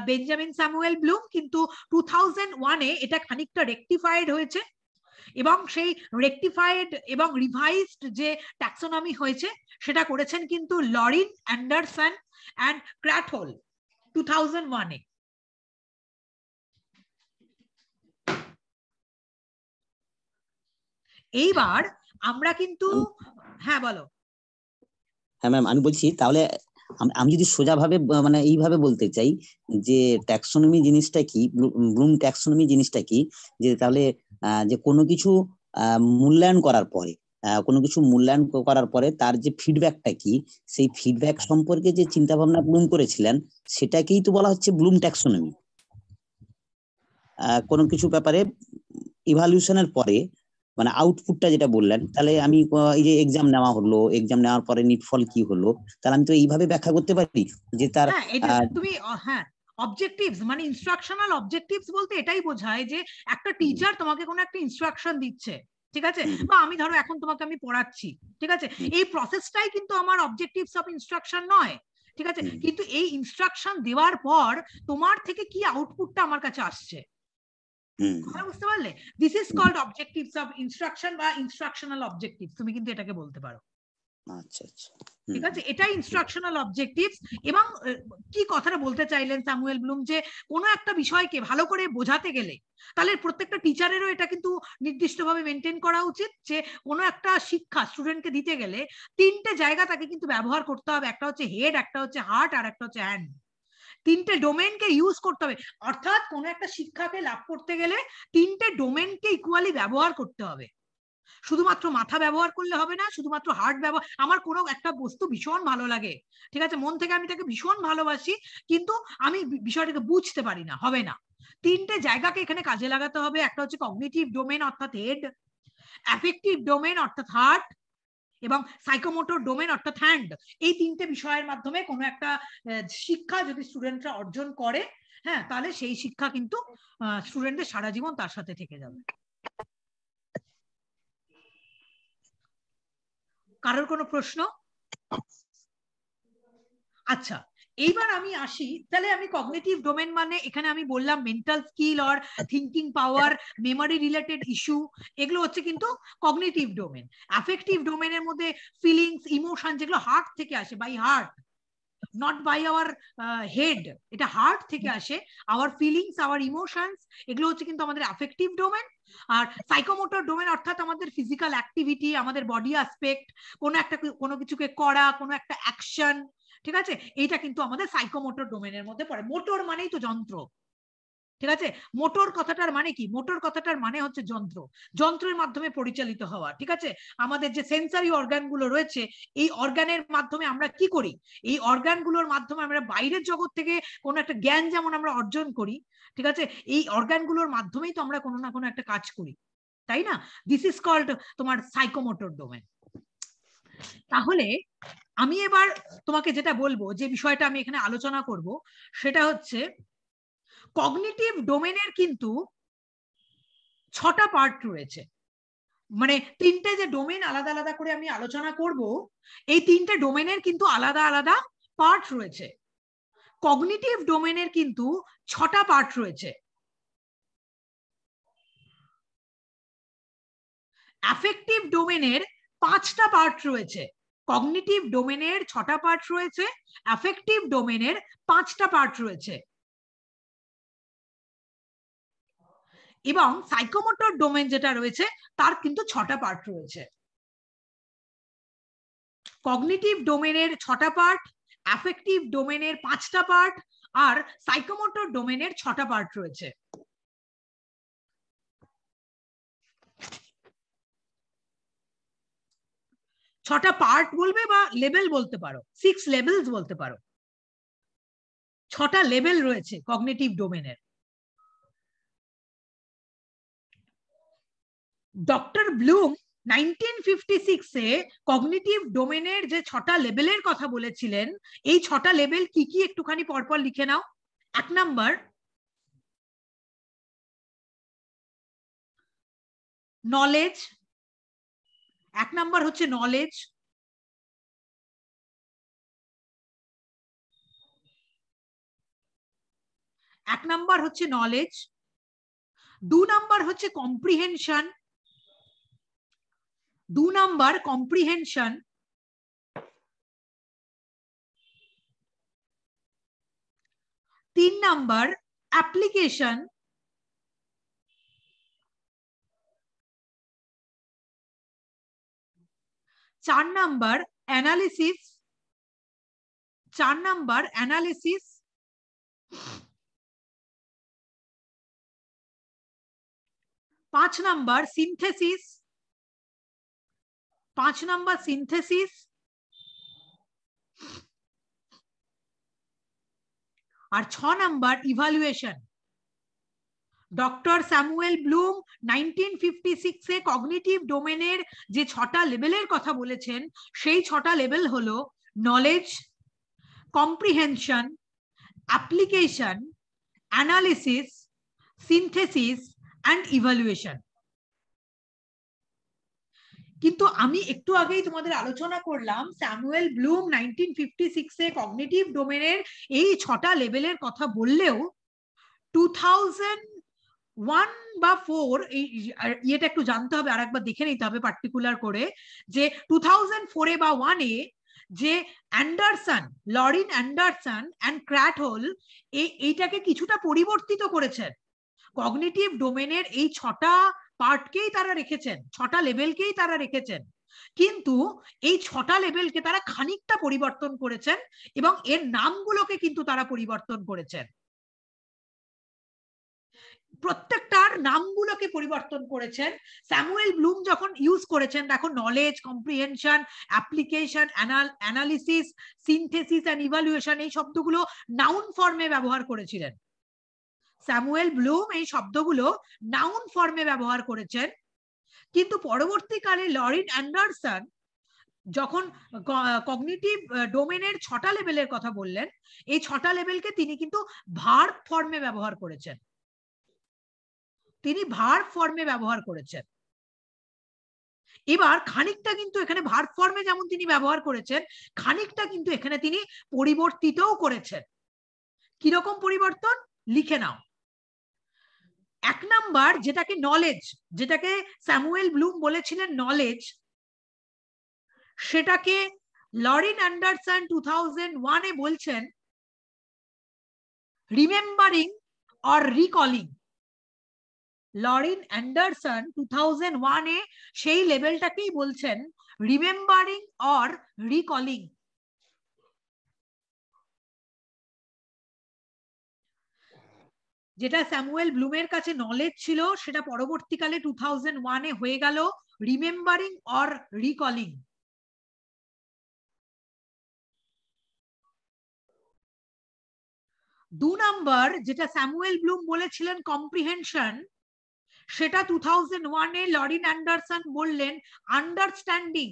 বেঞ্জামিন স্যামুয়েল ব্লুম, কিন্তু 2001-এ এটা খানিকটা রেকটিফাইড হয়েছে, এবং সেই রেকটিফাইড এবং রিভাইজড যে ট্যাক্সোনমি হয়েছে সেটা করেছেন কিন্তু লরিন অ্যান্ডারসন অ্যান্ড ক্র্যাটহোল 2001-এ। এইবার আমরা কিন্তু, হ্যাঁ বলো। হ্যাঁ ম্যাম, আমি বলছি তাহলে আমি যদি সোজাভাবে মানে এইভাবে বলতে চাই যে ট্যাক্সোনমি জিনিসটা কি, ব্লুম ট্যাক্সোনমি জিনিসটা কি, যে তাহলে যে কোনো কিছু মূল্যায়ন করার পরে, কোনো কিছু মূল্যায়ন করার পরে তার যে ফিডব্যাকটা কি, সেই ফিডব্যাক সম্পর্কে যে চিন্তা ভাবনা ব্লুম করেছিলেন সেটাকেই তো বলা হচ্ছে ব্লুম ট্যাক্সোনমি। কোনো কিছু ব্যাপারে ইভালুয়েশনের পরে মানে আউটপুটটা যেটা বললেন, তাহলে আমি এই যে এক্সাম নেওয়া হলো, এক্সাম নেওয়ার পরে নিটফল কি হলো, তাহলে আমি তো এইভাবে ব্যাখ্যা করতে পারি যে তার তুমি হ্যাঁ অবজেক্টিভস মানে ইনস্ট্রাকশনাল অবজেক্টিভস বলতে এটাই বোঝায় যে একটা টিচার তোমাকে কোনো একটা ইনস্ট্রাকশন দিচ্ছে, ঠিক আছে, বা আমি ধরো এখন তোমাকে আমি পড়াচ্ছি, ঠিক আছে, এই প্রসেসটাই কিন্তু আমার অবজেক্টিভস অফ ইনস্ট্রাকশন নয়, ঠিক আছে, কিন্তু এই ইনস্ট্রাকশন দেওয়ার পর তোমার থেকে কি আউটপুটটা আমার কাছে আসছে, বুঝতে পারলে? This is called objectives of instruction বা ইনস্ট্রাকশনাল অবজেক্টিভস, তুমি কিন্তু এটাকে বলতে পারো। আচ্ছা আচ্ছা, ঠিক আছে, এটাই ইনস্ট্রাকশনাল অবজেক্টিভস। এবং কি কথাটা বলতে চাইলেন স্যামুয়েল ব্লুম, যে কোনো একটা বিষয়কে ভালো করে বোঝাতে গেলে তাহলে প্রত্যেকটা টিচারেরও এটা কিন্তু নির্দিষ্টভাবে মেনটেন করা উচিত যে কোনো একটা শিক্ষা স্টুডেন্টকে দিতে গেলে তিনটে জায়গা তাকে কিন্তু ব্যবহার করতে হবে, একটা হচ্ছে হেড, একটা হচ্ছে হার্ট, আর একটা হচ্ছে হ্যান্ড। তিনটে ডোমেনকে ইউজ করতে হবে, অর্থাৎ কোনো একটা শিক্ষাকে লাভ করতে গেলে তিনটে ডোমেনকে ইকুয়ালি ব্যবহার করতে হবে। শুধুমাত্র মাথা ব্যবহার করলে হবে না, শুধুমাত্র হার্ট ব্যবহার, আমার কোনো একটা বস্তু ভীষণ ভালো লাগে, ঠিক আছে, মন থেকে আমি তাকে ভীষণ ভালোবাসি, কিন্তু আমি বিষয়টাকে বুঝতে পারি না, হবে না। তিনটে জায়গাকে এখানে কাজে লাগাতে হবে, একটা হচ্ছে কগনিটিভ ডোমেন অর্থাৎ হেড, অ্যাফেক্টিভ ডোমেন অর্থাৎ হার্ট, এবং সাইকোমোটর ডোমেন অর্থাৎ হ্যান্ড। এই তিনটে বিষয়ের মাধ্যমে কোনো একটা শিক্ষা যদি স্টুডেন্টরা অর্জন করে, হ্যাঁ, তাহলে সেই শিক্ষা কিন্তু স্টুডেন্টদের সারা জীবন তার সাথে থেকে যাবে। কারোর কোনো প্রশ্ন? আচ্ছা, এইবার আমি আসি, তাহলে আমি কগনিটিভ ডোমেন মানে এখানে আমি বললাম mental skill or thinking power, memory related issue, এগুলো হচ্ছে কিন্তু কগনিটিভ ডোমেন। অ্যাফেক্টিভ ডোমেনের মধ্যে ফিলিংস, ইমোশন, যেগুলো হার্ট থেকে আসে, by heart, not by our head, এটা হার্ট থেকে আসে, আওয়ার ফিলিংস, আওয়ার ইমোশনস, এগুলো হচ্ছে কিন্তু আমাদের অ্যাফেক্টিভ ডোমেন। আর সাইকোমোটর ডোমেন অর্থাৎ আমাদের ফিজিক্যাল অ্যাক্টিভিটি, আমাদের বডি অ্যাসপেক্ট, কোনো কিছুকে করা, কোনো একটা অ্যাকশন, ঠিক আছে, এইটা কিন্তু আমাদের সাইকোমোটর ডোমেনের মধ্যে পড়ে। মোটর মানেই তো যন্ত্র, ঠিক আছে? মোটর কথাটার মানে কি? মোটর কথাটার মানে হচ্ছে যন্ত্র, যন্ত্রের মাধ্যমে পরিচালিত হওয়া। ঠিক আছে? আমাদের যে সেন্সরি অর্গান গুলো রয়েছে, এই অর্গানের মাধ্যমে আমরা কি করি? এই অর্গান গুলোর মাধ্যমে আমরা বাইরের জগৎ থেকে কোনো একটা জ্ঞান যেমন আমরা অর্জন করি, ঠিক আছে, এই অর্গান গুলোর মাধ্যমেই তো আমরা কোনো না কোনো একটা কাজ করি, তাই না? দিস ইজ কল্ড তোমার সাইকোমোটর ডোমেন। তাহলে আমি এবার তোমাকে যেটা বলবো, যে বিষয়টা আমি এখানে আলোচনা করব, সেটা হচ্ছে কগনিটিভ ডোমেনের কিন্তু 6টা পার্ট রয়েছে। মানে 3টে যে ডোমেন আলাদা আলাদা করে আমি আলোচনা করব, এই 3টে ডোমেনের কিন্তু আলাদা আলাদা পার্ট রয়েছে। কগনিটিভ ডোমেনের কিন্তু 6টা পার্ট রয়েছে। অ্যাফেক্টিভ ডোমেনের 5টা পার্ট রয়েছে। কগনিটিভ ডোমেনের 6টা পার্ট রয়েছে, অ্যাফেক্টিভ ডোমেনের 5টা পার্ট রয়েছে, এবং সাইকোমোটর ডোমেন যেটা রয়েছে তার কিন্তু 6টা পার্ট রয়েছে। কগনিটিভ ডোমেনের 6টা পার্ট, অ্যাফেক্টিভ ডোমেনের 5টা পার্ট, আর সাইকোমোটর ডোমেনের 6টা পার্ট রয়েছে। ছটা পার্ট বলবে বা লেভেল বলতে পারো, 6 লেভেলস বলতে পারো। 6টা লেভেল রয়েছে কগনিটিভ ডোমেনের। ডক্টর ব্লুম 1956 এ কগনিটিভ ডোমেনের যে 6টা লেভেলের কথা বলেছিলেন, এই 6টা লেভেল কি কি একটুখানি পরপর লিখে নাও। 1 নাম্বার নলেজ, 1 নাম্বার হচ্ছে নলেজ। 1 নাম্বার হচ্ছে নলেজ। 2 নাম্বার হচ্ছে comprehension. 2 number comprehension. 3 number application. 4 number analysis. 4 number analysis. 5 number synthesis. 5 number synthesis. আর 6 number evaluation. Doctor Samuel Bloom 1956 এ কগনিটিভ ডোমেনের যে 6টা লেভেলের কথা বলেছেন, সেই 6টা লেভেল হলো knowledge, comprehension, application, analysis, synthesis and evaluation. কিন্তু আমি একটু আগেই তোমাদের আলোচনা করলাম, স্যামুয়েল ব্লুম 1956 এ কগনিটিভ ডোমেনের এই 6টা লেভেলের কথা বললেও 2001 বা 4, এটা একটু জানতে হবে, আরেকবার দেখে নিতে হবে পার্টিকুলার করে, যে 2004 এ বা 1 এ যে অ্যান্ডারসন, লরিন অ্যান্ডারসন অ্যান্ড ক্র্যাটহোল এইটাকে কিছুটা পরিবর্তিত করেছেন। কগনিটিভ ডোমেনের এই 6টা পার্টকেই তারা রেখেছেন, 6টা লেভেলকেই তারা রেখেছেন, কিন্তু এই 6টা লেভেলকে তারা খানিকটা পরিবর্তন করেছেন এবং এর নামগুলোকে কিন্তু তারা পরিবর্তন করেছেন। প্রত্যেকটার নামগুলোকে পরিবর্তন করেছেন। স্যামুয়েল ব্লুম যখন ইউজ করেছেন, দেখো, knowledge, comprehension, application, analysis, synthesis and evaluation, এই শব্দগুলো নাউন ফর্মে ব্যবহার করেছিলেন। স্যামুয়েল ব্লুম এই শব্দগুলো নাউন ফর্মে ব্যবহার করেছেন, কিন্তু পরবর্তীকালে লরিন অ্যান্ডারসন যখন কগনিটিভ ডোমেনের 6টা লেভেলের কথা বললেন, এই 6টা লেভেলকে তিনি কিন্তু ভার্ব ফর্মে ব্যবহার করেছেন। তিনি ভার্ব ফর্মে ব্যবহার করেছেন। এবার খানিকটা কিন্তু এখানে ভার্ব ফর্মে যেমন তিনি ব্যবহার করেছেন, খানিকটা কিন্তু এখানে তিনি পরিবর্তিতও করেছেন। কিরকম পরিবর্তন লিখে নাও। 1 নাম্বার যেটাকে নলেজ, যেটাকে স্যামুয়েল ব্লুম বলেছিলেন নলেজ, সেটাকে লরিন অ্যান্ডারসন 2001 এ বলছেন রিমেম্বারিং অর রিকলিং। লরিন অ্যান্ডারসন 2001 এ সেই লেভেলটাকেই বলছেন রিমেম্বারিং অর রিকলিং। যেটা স্যামুয়েল ব্লুমের কাছে নলেজ ছিল সেটা পরবর্তীকালে 2001-এ হয়ে গেল রিমেম্বারিং অর রিকলিং। 2 নাম্বার যেটা স্যামুয়েল ব্লুম বলেছিলেন কম্প্রিহেনশন, সেটা 2001-এ লরিন অ্যান্ডারসন বললেন আন্ডারস্ট্যান্ডিং,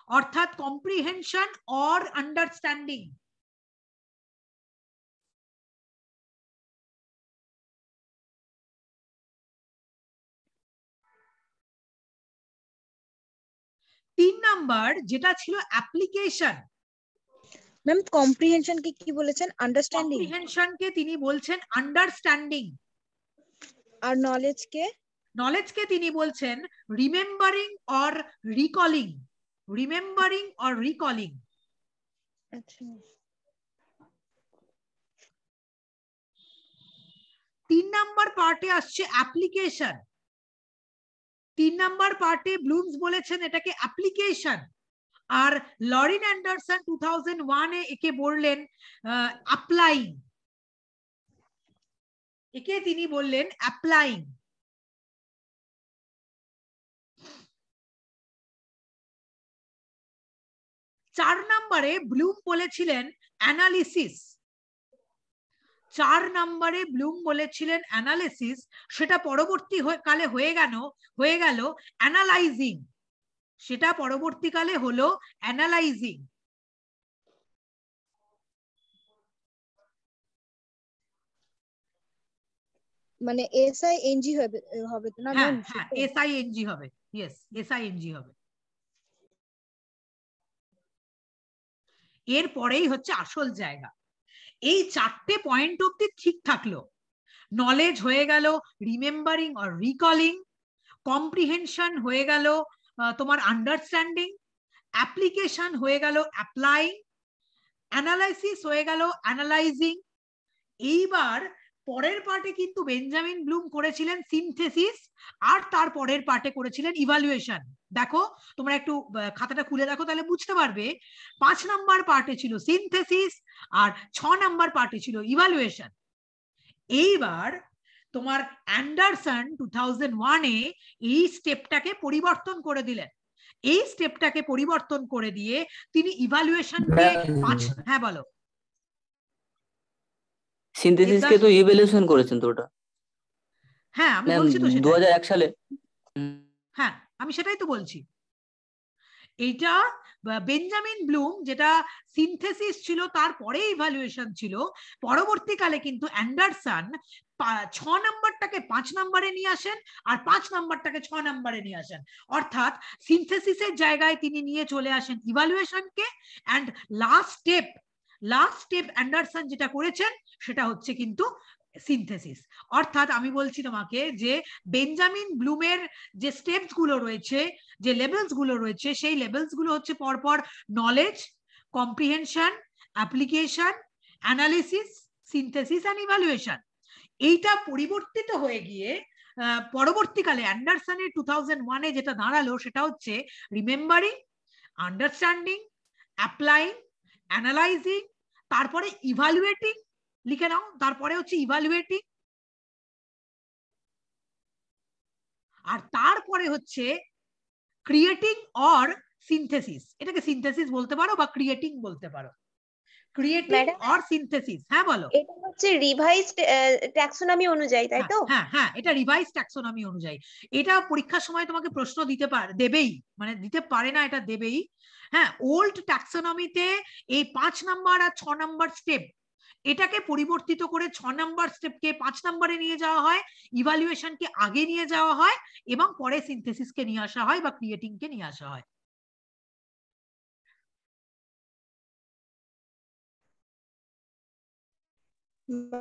অর্থাৎ কম্প্রিহেনশন অর আন্ডারস্ট্যান্ডিং। তিন নাম্বার যেটা ছিল অ্যাপ্লিকেশন, ম্যাম কম্প্রিহেনশন কে কি বলেছেন? আন্ডারস্ট্যান্ডিং। কম্প্রিহেনশন কে তিনি বলছেন আন্ডারস্ট্যান্ডিং। আর নলেজ কে? নলেজ কে তিনি বলছেন remembering or recalling. Remembering or recalling. আচ্ছা। 3 নাম্বার পার্টে আসছে অ্যাপ্লিকেশন। 3 নাম্বার পার্টে ব্লুমস বলেছেন এটাকে অ্যাপ্লিকেশন, আর লরিন অ্যান্ডারসন 2001-এ একে বললেন অ্যাপ্লাইং। একে তিনি বললেন অ্যাপ্লাইং। 4 নম্বরে ব্লুম বলেছিলেন অ্যানালিসিস। 4 নম্বরে ব্লুম বলেছিলেন অ্যানালিসিস, সেটা পরবর্তীকালে হয়ে গেল অ্যানালাইজিং। সেটা পরবর্তীকালে হলো অ্যানালাইজিং। মানে এসআইএনজি হবে তো না ম্যাম? হ্যাঁ এসআইএনজি হবে। ইয়েস, এসআইএনজি হবে। এরপরেই হচ্ছে আসল জায়গা। এই 4টে পয়েন্ট অব্দি ঠিক থাকলো। নলেজ হয়ে গেল রিমেম্বারিং অর রিকলিং, কম্প্রিহেনশন হয়ে গেল তোমার আন্ডারস্ট্যান্ডিং, অ্যাপ্লিকেশন হয়ে গেল অ্যাপ্লাইং, অ্যানালাইসিস হয়ে গেল অ্যানালাইজিং। এইবার পরের পার্টে কিন্তু বেঞ্জামিন ব্লুম করেছিলেন সিনথেসিস, আর তার পরের পার্টে করেছিলেন ইভালুয়েশন। দেখো তোমরা একটু খাতাটা খুলে দেখো, তাহলে বুঝতে পারবে। 5 নাম্বার পার্টে ছিল সিনথেসিস আর 6 নাম্বার পার্টে ছিল ইভালুয়েশন। এইবার তোমার অ্যান্ডারসন 2001-এ এই স্টেপটাকে পরিবর্তন করে দিলেন। এই স্টেপটাকে পরিবর্তন করে দিয়ে তিনি ইভালুয়েশনকে হ্যাঁ বলো। সিনথেসিসকে তো ইভ্যালুয়েশন করেছেন তো ওটা? হ্যাঁ আমি বলছি তো সেটা। 2001 সালে। হ্যাঁ আমি সেটাই তো বলছি। এইটা বেঞ্জামিন ব্লুম যেটা সিনথেসিস ছিল, তারপরে ইভালুয়েশন ছিল। পরবর্তীকালে কিন্তু অ্যান্ডারসন 6 নাম্বারটাকে 5 নাম্বারে নিয়ে আসেন, আর 5 নাম্বারটাকে 6 নাম্বারে নিয়ে আসেন। অর্থাৎ সিনথেসিসের জায়গায় তিনি নিয়ে চলে আসেন ইভালুয়েশনকে, অ্যান্ড লাস্ট স্টেপ অ্যান্ডারসন যেটা করেছেন সেটা হচ্ছে কিন্তু সিনথেসিস। অর্থাৎ আমি বলছি তোমাকে যে বেঞ্জামিন ব্লুমের যে স্টেপস গুলো রয়েছে, যে লেভেলস গুলো রয়েছে, সেই লেভেলস গুলো হচ্ছে পরপর knowledge, comprehension, application, analysis, synthesis and evaluation. এইটা পরিবর্তিত হয়ে গিয়ে পরবর্তীকালে অ্যান্ডারসনের 2001-এ যেটা দাঁড়ালো সেটা হচ্ছে রিমেম্বারিং, আন্ডারস্ট্যান্ডিং, অ্যাপ্লাইং, অ্যানালাইজিং, তারপরে ইভালুয়েটিং। লিখে নাও, তারপরে হচ্ছে ইভালুয়েটিং, আর তারপরে হচ্ছে ক্রিয়েটিং অর সিনথেসিস। এটাকে সিনথেসিস বলতে পারো বা ক্রিয়েটিং বলতে পারো। Creating or synthesis. হ্যাঁ বলো। এটা হচ্ছে রিভাইজড ট্যাক্সোনমি অনুযায়ী, তাই তো? হ্যাঁ এটা রিভাইজ ট্যাক্সোনমি অনুযায়ী। এটা পরীক্ষার সময় তোমাকে প্রশ্ন দেবেই, মানে দিতে পারে না, এটা দেবেই। হ্যাঁ, ওল্ড ট্যাক্সোনমিতে এই 5 নাম্বার আর 6 নাম্বার স্টেপ, এটাকে পরিবর্তিত করে 6 নাম্বার স্টেপকে 5 নাম্বারে নিয়ে যাওয়া হয়, ইভালুয়েশনকে আগে নিয়ে যাওয়া হয়, এবং পরে সিনথেসিসকে নিয়ে আসা হয় বা ক্রিয়েটিংকে নিয়ে আসা হয়।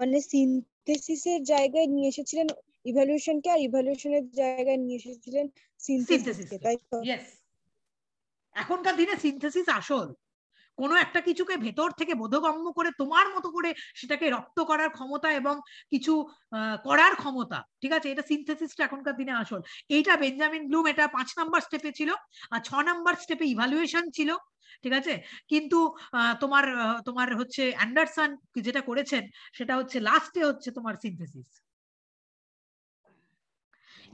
মানে সিনথেসিসের জায়গায় নিয়ে এসেছিলেন ইভালুয়েশনকে, আর ইভালুয়েশনের জায়গায় নিয়ে এসেছিলেন সিনথেসিসকে, তাই তো? ইয়েস। এখনকার দিনে সিনথেসিস আসল। কোনো একটা কিছুকে ভেতর থেকে বোধগম্য করে তোমার মতো করে সেটাকে রপ্ত করার ক্ষমতা এবং কিছু করার ক্ষমতা, ঠিক আছে, এটা সিনথেসিসটা এখনকার দিনে আসল। এইটা বেঞ্জামিন ব্লুম এটা 5 নাম্বার স্টেপে ছিল, আর 6 নাম্বার স্টেপে ইভালুয়েশন ছিল, ঠিক আছে। কিন্তু তোমার হচ্ছে অ্যান্ডারসন যেটা করেছেন সেটা হচ্ছে লাস্টে হচ্ছে তোমার সিনথেসিস।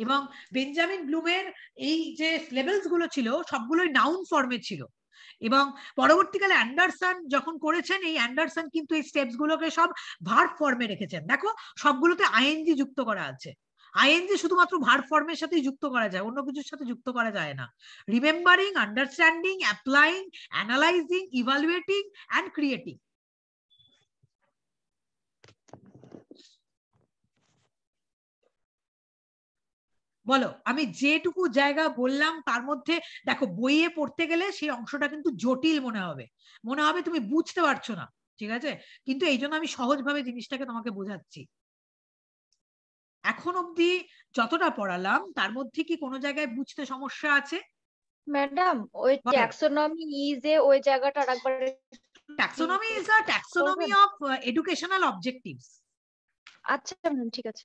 এবং বেঞ্জামিন ব্লুমের এই যে লেভেলস গুলো ছিল সবগুলোই নাউন ফর্মে ছিল, এবং পরবর্তীকালে অ্যান্ডারসন যখন করেছেন এই অ্যান্ডারসন কিন্তু এই স্টেপস গুলোকে সব ভার্ব ফর্মে রেখেছেন। দেখো সবগুলোতে আইএনজি যুক্ত করা আছে। আইএনজি শুধুমাত্র ভার্ব ফর্মের সাথেই যুক্ত করা যায়, অন্য কিছুর সাথে যুক্ত করা যায় না। Remembering, understanding, applying, analysing, evaluating and creating. বলো, আমি যেটুকু জায়গা বললাম তার মধ্যে দেখো বইয়ে পড়তে গেলে সেই অংশটা কিন্তু জটিল মনে হবে, মনে হবে তুমি বুঝতে পারছো না, ঠিক আছে? কিন্তু এই জন্য আমি সহজভাবে জিনিসটাকে তোমাকে বোঝাচ্ছি। এখন অবধি যতটা পড়ালাম তার মধ্যে কি কোনো জায়গায় বুঝতে সমস্যা আছে? ম্যাডাম ওই ট্যাক্সোনমি ইজ এ ওই জায়গাটা আরেকবার। Taxonomy is a taxonomy of educational objectives. আচ্ছা ম্যাডাম ঠিক আছে।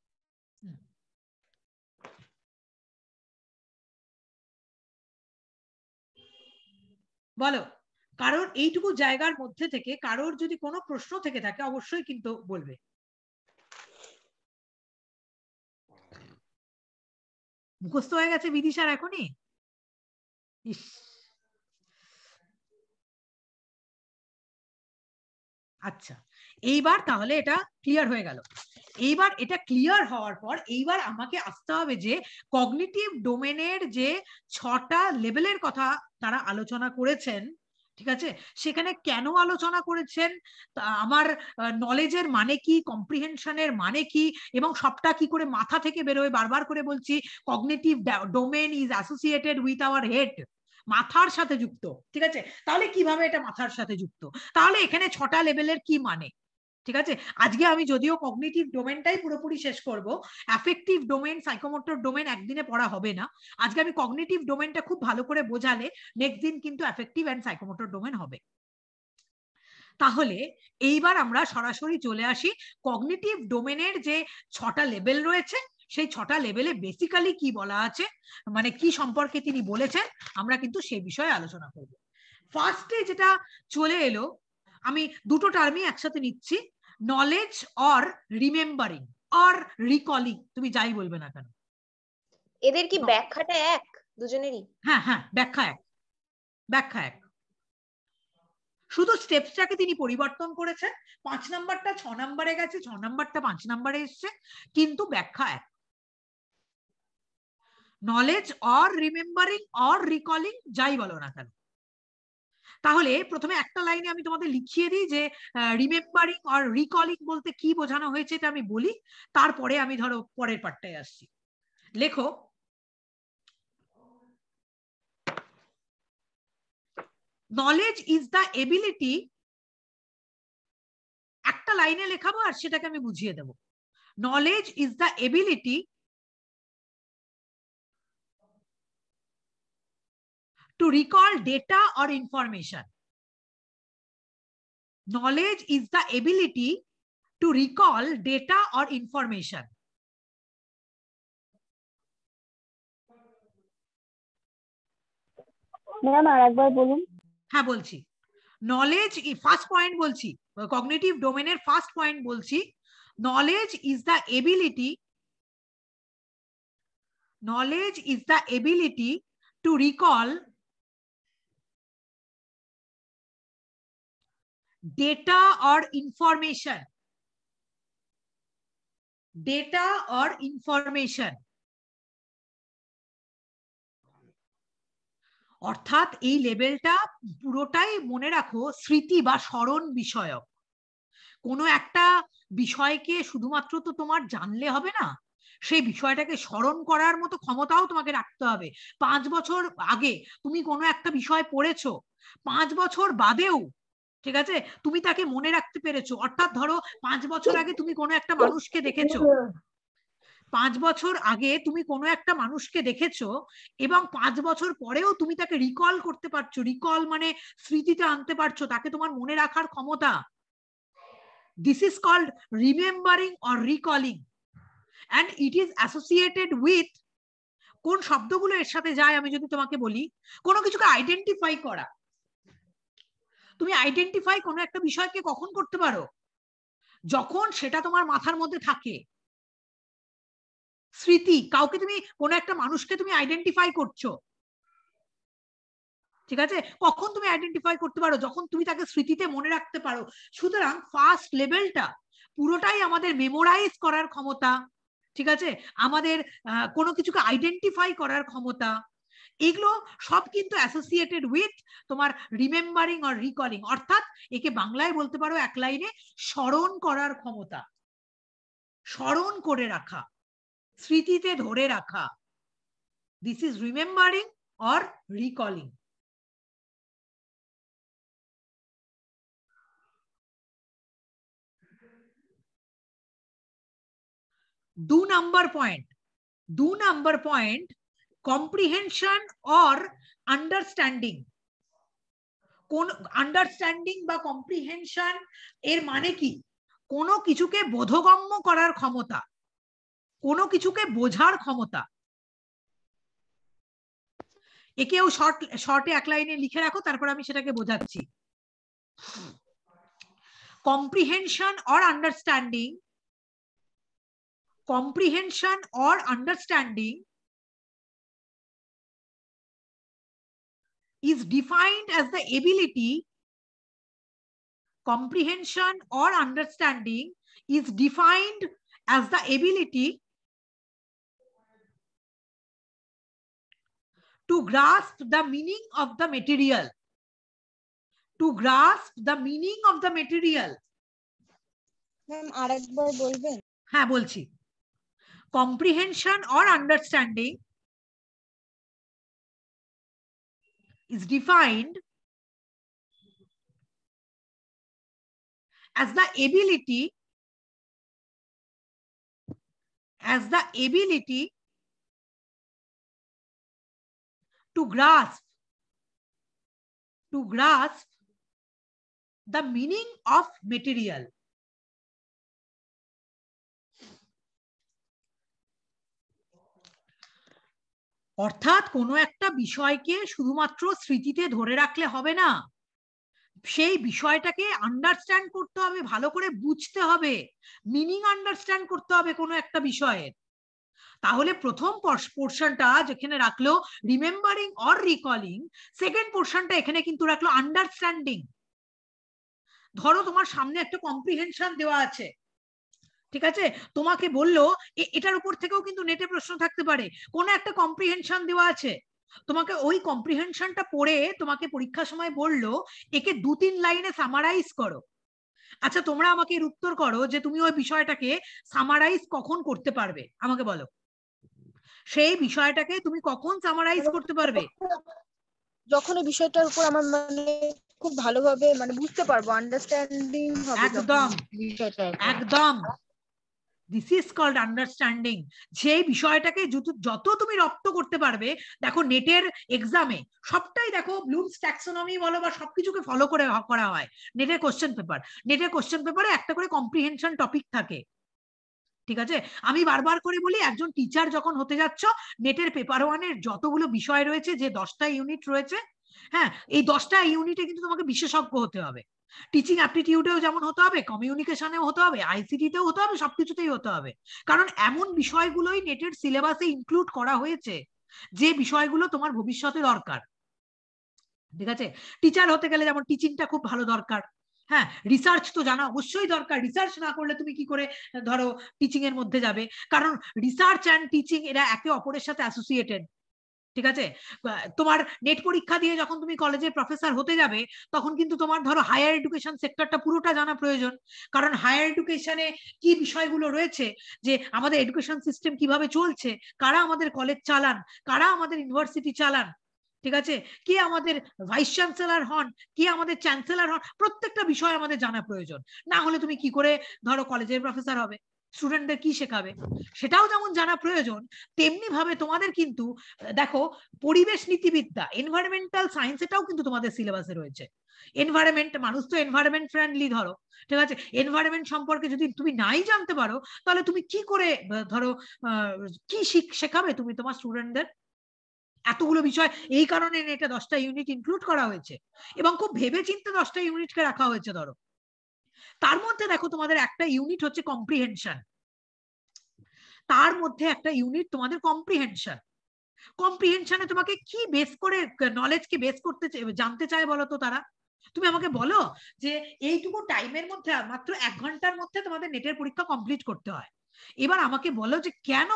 বলো, কারোর এইটুকু জায়গার মধ্যে থেকে কারোর যদি কোনো প্রশ্ন থেকে থাকে অবশ্যই কিন্তু বলবে। মুখস্থ হয়ে গেছে বিদিশার এখনই? ইস, আচ্ছা এইবার তাহলে এটা ক্লিয়ার হয়ে গেল। এইবার এটা ক্লিয়ার হওয়ার পর এইবার আমাকে আসতে হবে যে কগনিটিভ ডোমেনের যে 6টা লেভেলের কথা তারা আলোচনা করেছেন, ঠিক আছে, সেখানে কেন আলোচনা করেছেন, আমার নলেজের মানে কি, কম্প্রিহেনশনের মানে কি, এবং সবটা কি করে মাথা থেকে বেরোয়। বারবার করে বলছি cognitive domain is associated with our head, মাথার সাথে যুক্ত, ঠিক আছে? তাহলে কিভাবে এটা মাথার সাথে যুক্ত, তাহলে এখানে 6টা লেভেলের কি মানে, ঠিক আছে? আজকে আমি যদিও কগনিটিভ ডোমেনটাই পুরোপুরি শেষ করব, অ্যাফেক্টিভ ডোমেন, সাইকোমোটর ডোমেন একদিনে পড়া হবে না। আজকে আমি কগনিটিভ ডোমেনটা খুব ভালো করে বোঝালে নেক্সট দিন কিন্তু অ্যাফেক্টিভ এন্ড সাইকোমোটর ডোমেন হবে। তাহলে এইবার আমরা সরাসরি চলে আসি কগনিটিভ ডোমেনের যে 6টা লেভেল রয়েছে সেই 6টা লেভেলে বেসিক্যালি কি বলা আছে, মানে কি সম্পর্কে তিনি বলেছেন, আমরা কিন্তু সেই বিষয়ে আলোচনা করব। ফার্স্টে যেটা চলে এলো, আমি দুটো টার্মই একসাথে নিচ্ছি, knowledge or remembering or recalling, তুমি যাই বলবে না কেন। এদের কি ব্যাখ্যাটা এক দুজনেরই? হ্যাঁ হ্যাঁ, ব্যাখ্যা এক, ব্যাখ্যা এক, শুধু স্টেপসটাকে তিনি পরিবর্তন করেছেন। 5 নাম্বারটা 6 নাম্বারে গেছে, 6 নাম্বারটা 5 নাম্বারে এসছে, কিন্তু ব্যাখ্যা এক। Knowledge or remembering or recalling যাই বলো না কেন। তাহলে প্রথমে একটা লাইনে আমি তোমাদের লিখিয়ে দিই যে রিমেম্বারিং অর রিকলিং বলতে কি বোঝানো হয়েছে এটা আমি বলি, তারপরে আমি ধরো পরের পার্টটায় আসছি। লেখো, নলেজ ইজ দ্য এবিলিটি, একটা লাইনে লেখাবো আর সেটাকে আমি বুঝিয়ে দেব। Knowledge is the ability to recall data or information. Knowledge is the ability to recall data or information. Ma'am আরেকবার বলুন। হ্যাঁ বলছি, নলেজ, ফার্স্ট পয়েন্ট বলছি, কগনিটিভ ডোমেনের ফার্স্ট পয়েন্ট বলছি, knowledge is the ability, knowledge is the ability to recall data or information. Data or information. অর্থাৎ এই লেভেলটা পুরোটাই মনে রাখো স্মৃতি বা স্মরণ বিষয়ক। কোনো একটা বিষয়কে শুধুমাত্র তো তোমার জানলে হবে না, সেই বিষয়টাকে স্মরণ করার মতো ক্ষমতাও তোমাকে রাখতে হবে। 5 বছর আগে তুমি কোনো একটা বিষয় পড়েছো, 5 বছর বাদেও, ঠিক আছে, তুমি তাকে মনে রাখতে পেরেছো। অর্থাৎ ধরো 5 বছর আগে তুমি কোনো একটা মানুষকে দেখেছো, 5 বছর আগে তুমি কোনো একটা মানুষকে দেখেছো এবং 5 বছর পরেও তুমি তাকে রিকল করতে পারছো। রিকল মানে স্মৃতিতে আনতে পারছো, তাকে তোমার মনে রাখার ক্ষমতা। This is called remembering or recalling, and it is associated with, কোন শব্দগুলো এর সাথে যায় আমি যদি তোমাকে বলি, কোনো কিছুকে আইডেন্টিফাই করা। তুমি আইডেন্টিফাই কোনো একটা বিষয়কে কখন করতে পারো, যখন সেটা তোমার মাথার মধ্যে থাকে। স্মৃতি, কাউকে তুমি কোনো একটা মানুষকে তুমি আইডেন্টিফাই করছো, ঠিক আছে, কখন তুমি আইডেন্টিফাই করতে পারো? যখন তুমি তাকে স্মৃতিতে মনে রাখতে পারো। সুতরাং ফার্স্ট লেভেলটা পুরোটাই আমাদের মেমোরাইজ করার ক্ষমতা, ঠিক আছে, আমাদের কোনো কিছুকে আইডেন্টিফাই করার ক্ষমতা, এগুলো সব কিন্তু অ্যাসোসিয়েটেড উইথ তোমার রিমেম্বারিং অর রিকলিং, অর্থাৎ একে বাংলায় বলতে পারো এক লাইনে স্মরণ করার ক্ষমতা, স্মরণ করে রাখা, স্মৃতিতে ধরে রাখা। This is remembering or recalling. दो नंबर पॉइंट कम्प्रिहेंशन और अंडरस्टैंडिंग। কোন আন্ডারস্ট্যান্ডিং বা কম্প্রিহেনশন এর মানে কি? কোনো কিছুকে বোধগম্য করার ক্ষমতা, কোনো কিছুকে বোঝার ক্ষমতা। একেও শর্টে এক লাইনে লিখে রাখো, তারপর আমি সেটাকে বোঝাচ্ছি। Comprehension or understanding, comprehension or understanding is defined as the ability, comprehension or understanding is defined as the ability to grasp the meaning of the material, to grasp the meaning of the material। Ma'am আরেকবার বলবেন? হ্যাঁ বলছি। comprehension or understanding is defined as the ability to grasp the meaning of material। অর্থাৎ কোনো একটা বিষয়কে শুধুমাত্র স্মৃতিতে ধরে রাখলে হবে না, সেই বিষয়টাকে আন্ডারস্ট্যান্ড করতে হবে, ভালো করে বুঝতে হবে, মিনিং আন্ডারস্ট্যান্ড করতে হবে কোনো একটা বিষয়ের। তাহলে প্রথম পোর্শনটা যেখানে রাখলো রিমেম্বারিং অর রিকলিং, সেকেন্ড পোর্শনটা এখানে কিন্তু রাখলো আন্ডারস্ট্যান্ডিং। ধরো তোমার সামনে একটা কম্প্রিহেনশন দেওয়া আছে, ঠিক আছে, তোমাকে বললো, এটার উপর থেকেও কিন্তু নেটে প্রশ্ন থাকতে পারে, কোন একটা কম্প্রিহেনশন দেওয়া আছে, তোমাকে ওই কম্প্রিহেনশনটা পড়ে তোমাকে পরীক্ষার সময় বললো একে 2-3 লাইনে সামারাইজ করো। আচ্ছা তোমরা আমাকে এর উত্তর করো যে তুমি ওই বিষয়টাকে সামারাইজ কখন করতে পারবে, আমাকে বলো, সেই বিষয়টাকে তুমি কখন সামারাইজ করতে পারবে? যখন এই বিষয়টার উপর আমার মানে খুব ভালোভাবে মানে বুঝতে পারবো, আন্ডারস্ট্যান্ডিং হবে। একদম একদম, দিস ইজ কল্ড আন্ডারস্ট্যান্ডিং। যে বিষয়টাকে যত তুমি রপ্ত করতে পারবে, দেখো নেটের এক্সামে সবটাই দেখো ব্লুমস ট্যাক্সোনমি বলো বা সবকিছুকে ফলো করে করা হয়। নেটের কোশ্চেন পেপারে একটা করে কম্প্রিহেনশন টপিক থাকে, ঠিক আছে। আমি বারবার করে বলি, একজন টিচার যখন হতে যাচ্ছ, নেটের পেপার 1-এর যতগুলো বিষয় রয়েছে, যে 10টা ইউনিট রয়েছে, হ্যাঁ, এই 10টা ইউনিটে কিন্তু তোমাকে বিশেষজ্ঞ হতে হবে। টিচিং অ্যাপটিটিউডেও যেমন হতে হবে, কমিউনিকেশনেও হতে হবে, আইসিটিতেও হতে হবে, সবকিছুতেই হতে হবে। কারণ এমন বিষয়গুলোই নেটের সিলেবাসে ইনক্লুড করা হয়েছে যে বিষয়গুলো তোমার ভবিষ্যতে দরকার, ঠিক আছে। টিচার হতে গেলে যেমন টিচিংটা খুব ভালো দরকার, হ্যাঁ, রিসার্চ তো জানা অবশ্যই দরকার। রিসার্চ না করলে তুমি কি করে ধরো টিচিং এর মধ্যে যাবে? কারণ রিসার্চ অ্যান্ড টিচিং এরা একে অপরের সাথে অ্যাসোসিয়েটেড, ঠিক আছে। তোমার নেট পরীক্ষা দিয়ে যখন তুমি কলেজের প্রফেসর হতে যাবে, তখন কিন্তু তোমার ধরো হায়ার এডুকেশন সেক্টরটা পুরোটা জানা প্রয়োজন। কারণ হায়ার এডুকেশনে কি বিষয়গুলো রয়েছে, যে আমাদের এডুকেশন সিস্টেম কিভাবে চলছে, কারা আমাদের কলেজ চালান, কারা আমাদের ইউনিভার্সিটি চালান, ঠিক আছে, কে আমাদের ভাইস চ্যান্সেলর হন, কে আমাদের চ্যান্সেলর হন, প্রত্যেকটা বিষয় আমাদের জানা প্রয়োজন। না হলে তুমি কি করে ধরো কলেজের প্রফেসর হবে, স্টুডেন্টদের কি শেখাবে, সেটাও যেমন জানা প্রয়োজন। তেমনি ভাবে তোমাদের কিন্তু দেখো পরিবেশ নীতিবিদ্যা, এনভায়রনমেন্টাল সায়েন্স, এটাও কিন্তু তোমাদের সিলেবাসে রয়েছে। এনভায়রনমেন্ট, মানুষ তো এনভায়রনমেন্ট ফ্রেন্ডলি, ধরো, ঠিক আছে, এনভায়রনমেন্ট সম্পর্কে যদি তুমি নাই জানতে পারো, তাহলে তুমি কি করে ধরো কি শেখাবে তুমি তোমার স্টুডেন্টদের? এতগুলো বিষয়, এই কারণে এটা 10টা ইউনিট ইনক্লুড করা হয়েছে, এবং খুব ভেবে চিন্তে 10টা ইউনিটকে রাখা হয়েছে। ধরো তার মধ্যে দেখো তোমাদের একটা ইউনিট হচ্ছে কম্প্রিহেনশন। তার মধ্যে একটা ইউনিট তোমাদের কম্প্রিহেনশন। কম্প্রিহেনশনে তোমাকে কি বেস করে, নলেজ কি বেস করতে জানতে চায় বলো তো তারা? তুমি আমাকে বলো যে এইটুকু টাইমের মধ্যে, মাত্র 1 ঘন্টার মধ্যে তোমাদের নেটের পরীক্ষা কমপ্লিট করতে হয়। এবার আমাকে বলো যে কেন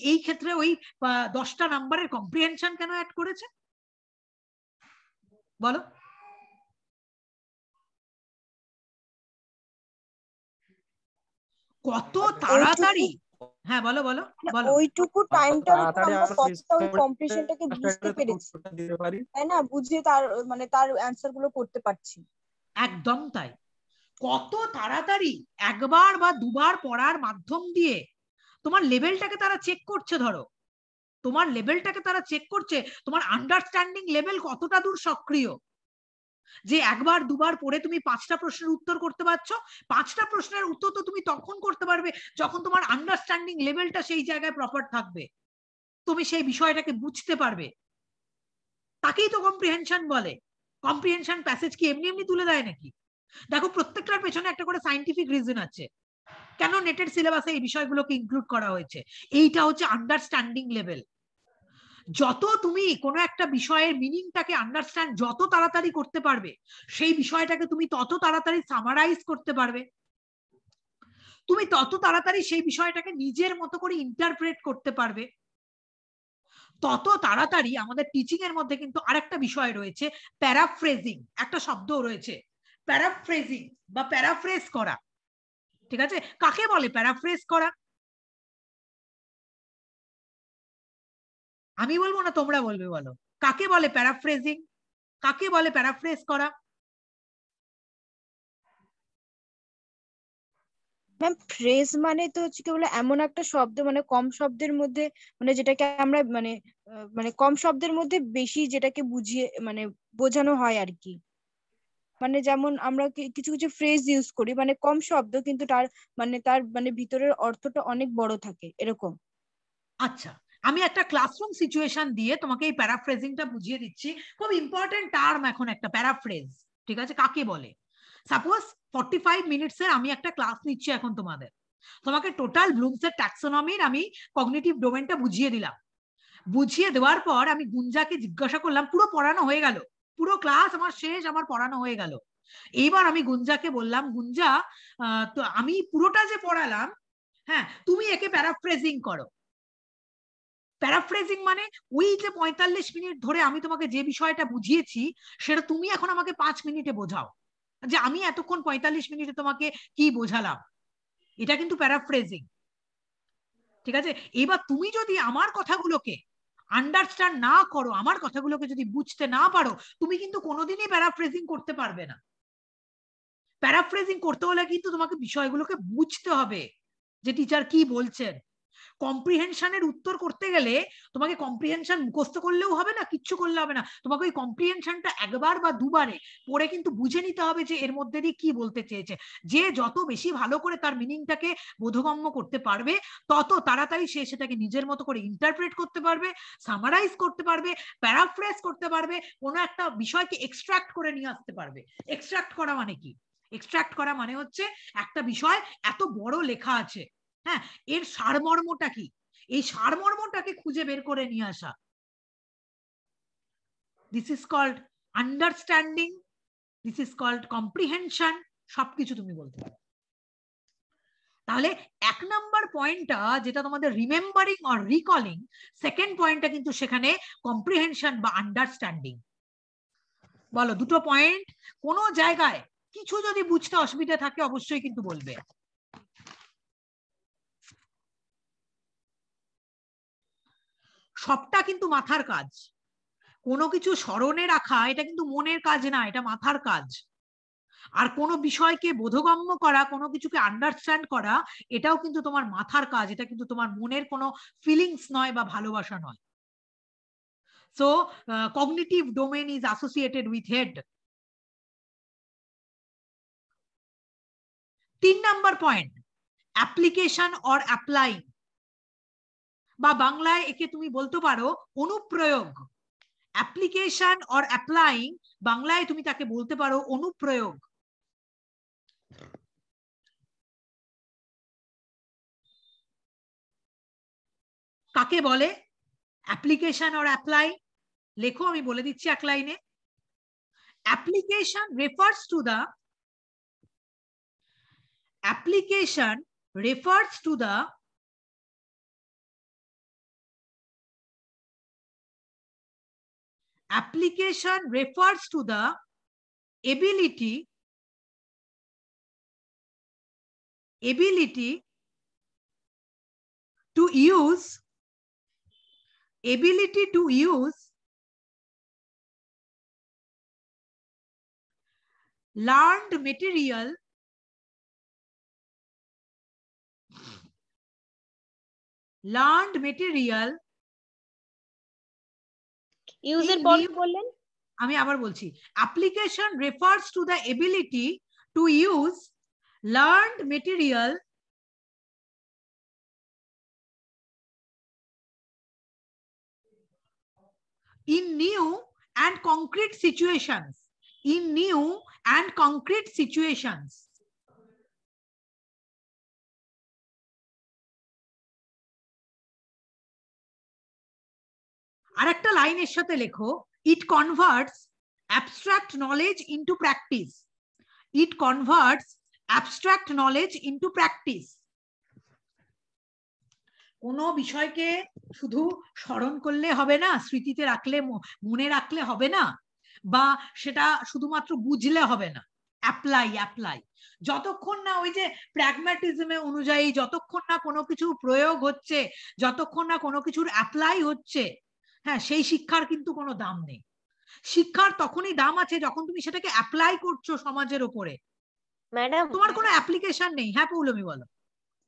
এই ক্ষেত্রে ওই 10টা নাম্বারের কম্প্রিহেনশন কেন অ্যাড করেছে, বলো? কত তাড়াতাড়ি। হ্যাঁ বলো বলো বলো। ওইটুকু টাইমটার উপর আমরা কতটা ওই কম্প্রিহেনশনটাকে বুঝতে পেরেছি, তাই না? বুঝে তার মানে তার অ্যানসার গুলো করতে পারছি। একদম তাই। কত তাড়াতাড়ি একবার বা দুবার পড়ার মাধ্যম দিয়ে তোমার লেভেলটাকে তারা চেক করছে। ধরো তোমার লেভেলটাকে তারা চেক করছে, তোমার আন্ডারস্ট্যান্ডিং লেভেল কতটা দূর সক্রিয়। যে একবার দুবার পড়ে তুমি 5টা প্রশ্নের উত্তর করতে পারছো, 5টা প্রশ্নের উত্তর তো তুমি তখন করতে পারবে যখন তোমার আন্ডারস্ট্যান্ডিং লেভেলটা সেই জায়গায় প্রপার থাকবে, তুমি সেই বিষয়টাকে বুঝতে পারবে। তাকেই তো কম্প্রিহেনশন বলে। কম্প্রিহেনশন প্যাসেজ কি এমনি এমনি তুলে দেয় নাকি? দেখো প্রত্যেকটার পেছনে একটা করে সায়েন্টিফিক রিজন আছে কেন নেটের সিলেবাসে এই বিষয়গুলোকে ইনক্লুড করা হয়েছে। এইটা হচ্ছে আন্ডারস্ট্যান্ডিং লেভেল। যত তুমি কোনো একটা বিষয়ের মিনিংটাকে আন্ডারস্ট্যান্ড যত তাড়াতাড়ি করতে পারবে, সেই বিষয়টাকে তুমি তত তাড়াতাড়ি সামারাইজ করতে পারবে, তুমি তত তাড়াতাড়ি সেই বিষয়টাকে নিজের মতো করে ইন্টারপ্রেট করতে পারবে, তত তাড়াতাড়ি। আমাদের টিচিং এর মধ্যে কিন্তু আরেকটা বিষয় রয়েছে, প্যারাফ্রেজিং, একটা শব্দ রয়েছে প্যারাফ্রেজিং বা প্যারাফ্রেজ করা। ঠিক আছে, কাকে বলে প্যারাফ্রেজ করা? আমি বলবো না তোমরা বলবে, বলো কাকে বলে প্যারাফ্রেজিং, কাকে বলে প্যারাফ্রেজ করা? ম্যাম ফ্রেজ মানে তো হচ্ছে কি বলে এমন একটা শব্দ, মানে কম শব্দের মধ্যে, মানে যেটাকে আমরা মানে মানে কম শব্দের মধ্যে বেশি যেটাকে বুঝিয়ে মানে বোঝানো হয় আর কি। মানে যেমন আমরা কিছু কিছু ফ্রেজ ইউজ করি, মানে কম শব্দ কিন্তু তার মানে ভিতরের অর্থটা অনেক বড় থাকে, এরকম। আচ্ছা, আমি একটা ক্লাসরুম সিচুয়েশন দিয়ে তোমাকে এই প্যারাফ্রেজিংটা বুঝিয়ে দিচ্ছি। খুব ইম্পর্টেন্ট টার্ম এখন একটা প্যারাফ্রেজ। ঠিক আছে, কাকে বলে? সাপোজ 45 মিনিটসের আমি একটা ক্লাস নিচ্ছি এখন তোমাদের, তোমাকে টোটাল ব্লুমসের ট্যাক্সোনমির আমি কগনিটিভ ডোমেনটা বুঝিয়ে দিলাম। বুঝিয়ে দেওয়ার পর আমি গুঞ্জাকে জিজ্ঞাসা করলাম, পুরো পড়ানো হয়ে গেল, পুরো ক্লাস আমার শেষ, আমার পড়ানো হয়ে গেল। এইবার আমি গুঞ্জাকে বললাম, গুঞ্জা তো আমি পুরোটা যে পড়ালাম, হ্যাঁ তুমি একে প্যারাফ্রেজিং করো। প্যারাফ্রেজিং মানে ওই যে 45 মিনিট ধরে আমি তোমাকে যে বিষয়টা বুঝিয়েছি সেটা তুমি এখন আমাকে 5 মিনিটে বোঝাও, যে আমি এতক্ষণ 45 মিনিটে তোমাকে কি বোঝালাম। এটা কিন্তু প্যারাফ্রেজিং। ঠিক আছে, এবার তুমি যদি আমার কথাগুলোকে আন্ডারস্ট্যান্ড না করো, আমার কথাগুলোকে যদি বুঝতে না পারো, তুমি কিন্তু কোনোদিনই প্যারাফ্রেজিং করতে পারবে না। প্যারাফ্রেজিং করতে হলে কিন্তু তোমাকে বিষয়গুলোকে বুঝতে হবে যে টিচার কি বলছেন। কম্প্রিহেনশনের উত্তর করতে গেলে তোমাকে কম্প্রিহেনশন মুখস্থ করলেও হবে না, কিচ্ছু করলে হবে না, তোমাকে ওই কম্প্রিহেনশনটা একবার বা দুবারে পড়ে কিন্তু বুঝে নিতে হবে যে এর মধ্যে দিয়ে কি বলতে চেয়েছে। যে যত বেশি ভালো করে তার মিনিংটাকে বোধগম্য করতে পারবে, তত তাড়াতাড়ি সে সেটাকে নিজের মতো করে ইন্টারপ্রেট করতে পারবে, সামারাইজ করতে পারবে, প্যারাফ্রেজ করতে পারবে, কোনো একটা বিষয়কে এক্সট্রাক্ট করে নিয়ে আসতে পারবে। এক্সট্রাক্ট করা মানে কি? এক্সট্রাক্ট করা মানে হচ্ছে একটা বিষয় এত বড় লেখা আছে, হ্যাঁ এর সারমর্মটা কি, এই সারমর্মটাকে খুঁজে বের করে নিয়ে আসা। This is called understanding, this is called comprehension, সবকিছু তুমি বলতে পারো। তাহলে 1 নাম্বার পয়েন্টটা যেটা তোমাদের রিমেম্বারিং অর রিকলিং, সেকেন্ড পয়েন্টটা কিন্তু সেখানে কম্প্রিহেনশন বা আন্ডারস্ট্যান্ডিং। বলো দুটো পয়েন্ট, কোনো জায়গায় কিছু যদি বুঝতে অসুবিধা থাকে অবশ্যই কিন্তু বলবে। সবটা কিন্তু মাথার কাজ, কোনো কিছু স্মরণে রাখা এটা কিন্তু মনের কাজ না, এটা মাথার কাজ। আর কোনো বিষয়কে বোধগম্য করা, কোনো কিছুকে আন্ডারস্ট্যান্ড করা, এটাও কিন্তু তোমার মাথার কাজ, এটা কিন্তু তোমার মনের কোনো ফিলিংস নয় বা ভালোবাসা নয়। So cognitive domain is associated with head. 3 number point, application or applying, বা বাংলায় একে তুমি বলতে পারো অনুপ্রয়োগ। অ্যাপ্লিকেশন অর অ্যাপ্লাইং, বাংলায় তুমি তাকে বলতে পারো অনুপ্রয়োগ। কাকে বলে? Application or apply. লেখো, আমি বলে দিচ্ছি এক লাইনে। Application refers to the application refers to the application refers to the ability to use learned material ইউজের পর কি বললেন? আমি আবার বলছি, application refers to the ability to use learned material in new and concrete situations. আর একটা লাইনের সাথে লেখো, it converts abstract knowledge into practice. কোনো বিষয়কে শুধু স্মরণ করলে হবে না, স্মৃতিতে রাখলে, মনে রাখলে হবে না, বা সেটা শুধুমাত্র বুঝলে হবে না। অ্যাপ্লাই যতক্ষণ না ওই যে প্র্যাগম্যাটিজমে অনুযায়ী, যতক্ষণ না কোনো কিছু প্রয়োগ হচ্ছে, যতক্ষণ না কোনো কিছুর অ্যাপ্লাই হচ্ছে, হ্যাঁ, সেই শিক্ষার কিন্তু কোনো দাম নেই। শিক্ষার তখনই দাম আছে যখন তুমি সেটাকে অ্যাপ্লাই করছো সমাজের উপরে। ম্যাডাম, তোমার কোনো অ্যাপ্লিকেশন নেই। হ্যাঁ পৌলমী বলো।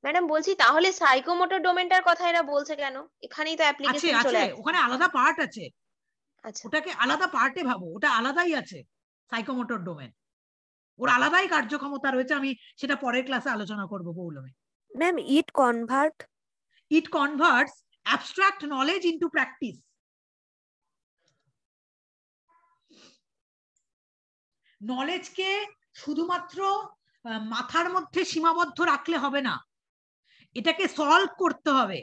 ম্যাডাম বলছি তাহলে সাইকোমোটর ডোমেনটার কথা এরা বলছে কেন? এখানেই তো অ্যাপ্লিকেশন চলে আসে। ওখানে আলাদা পার্ট আছে। আচ্ছা, ওটাকে আলাদা পার্টে ভাবো, ওটা আলাদাই আছে সাইকোমোটর ডোমেন, ওর আলাদাই কার্যক্ষমতা রয়েছে। আমি সেটা পরের ক্লাসে আলোচনা করব Poulami. Ma'am, it converts abstract knowledge into practice. নলেজকে শুধুমাত্র মাথার মধ্যে সীমাবদ্ধ রাখলে হবে না, এটাকে সলভ করতে হবে।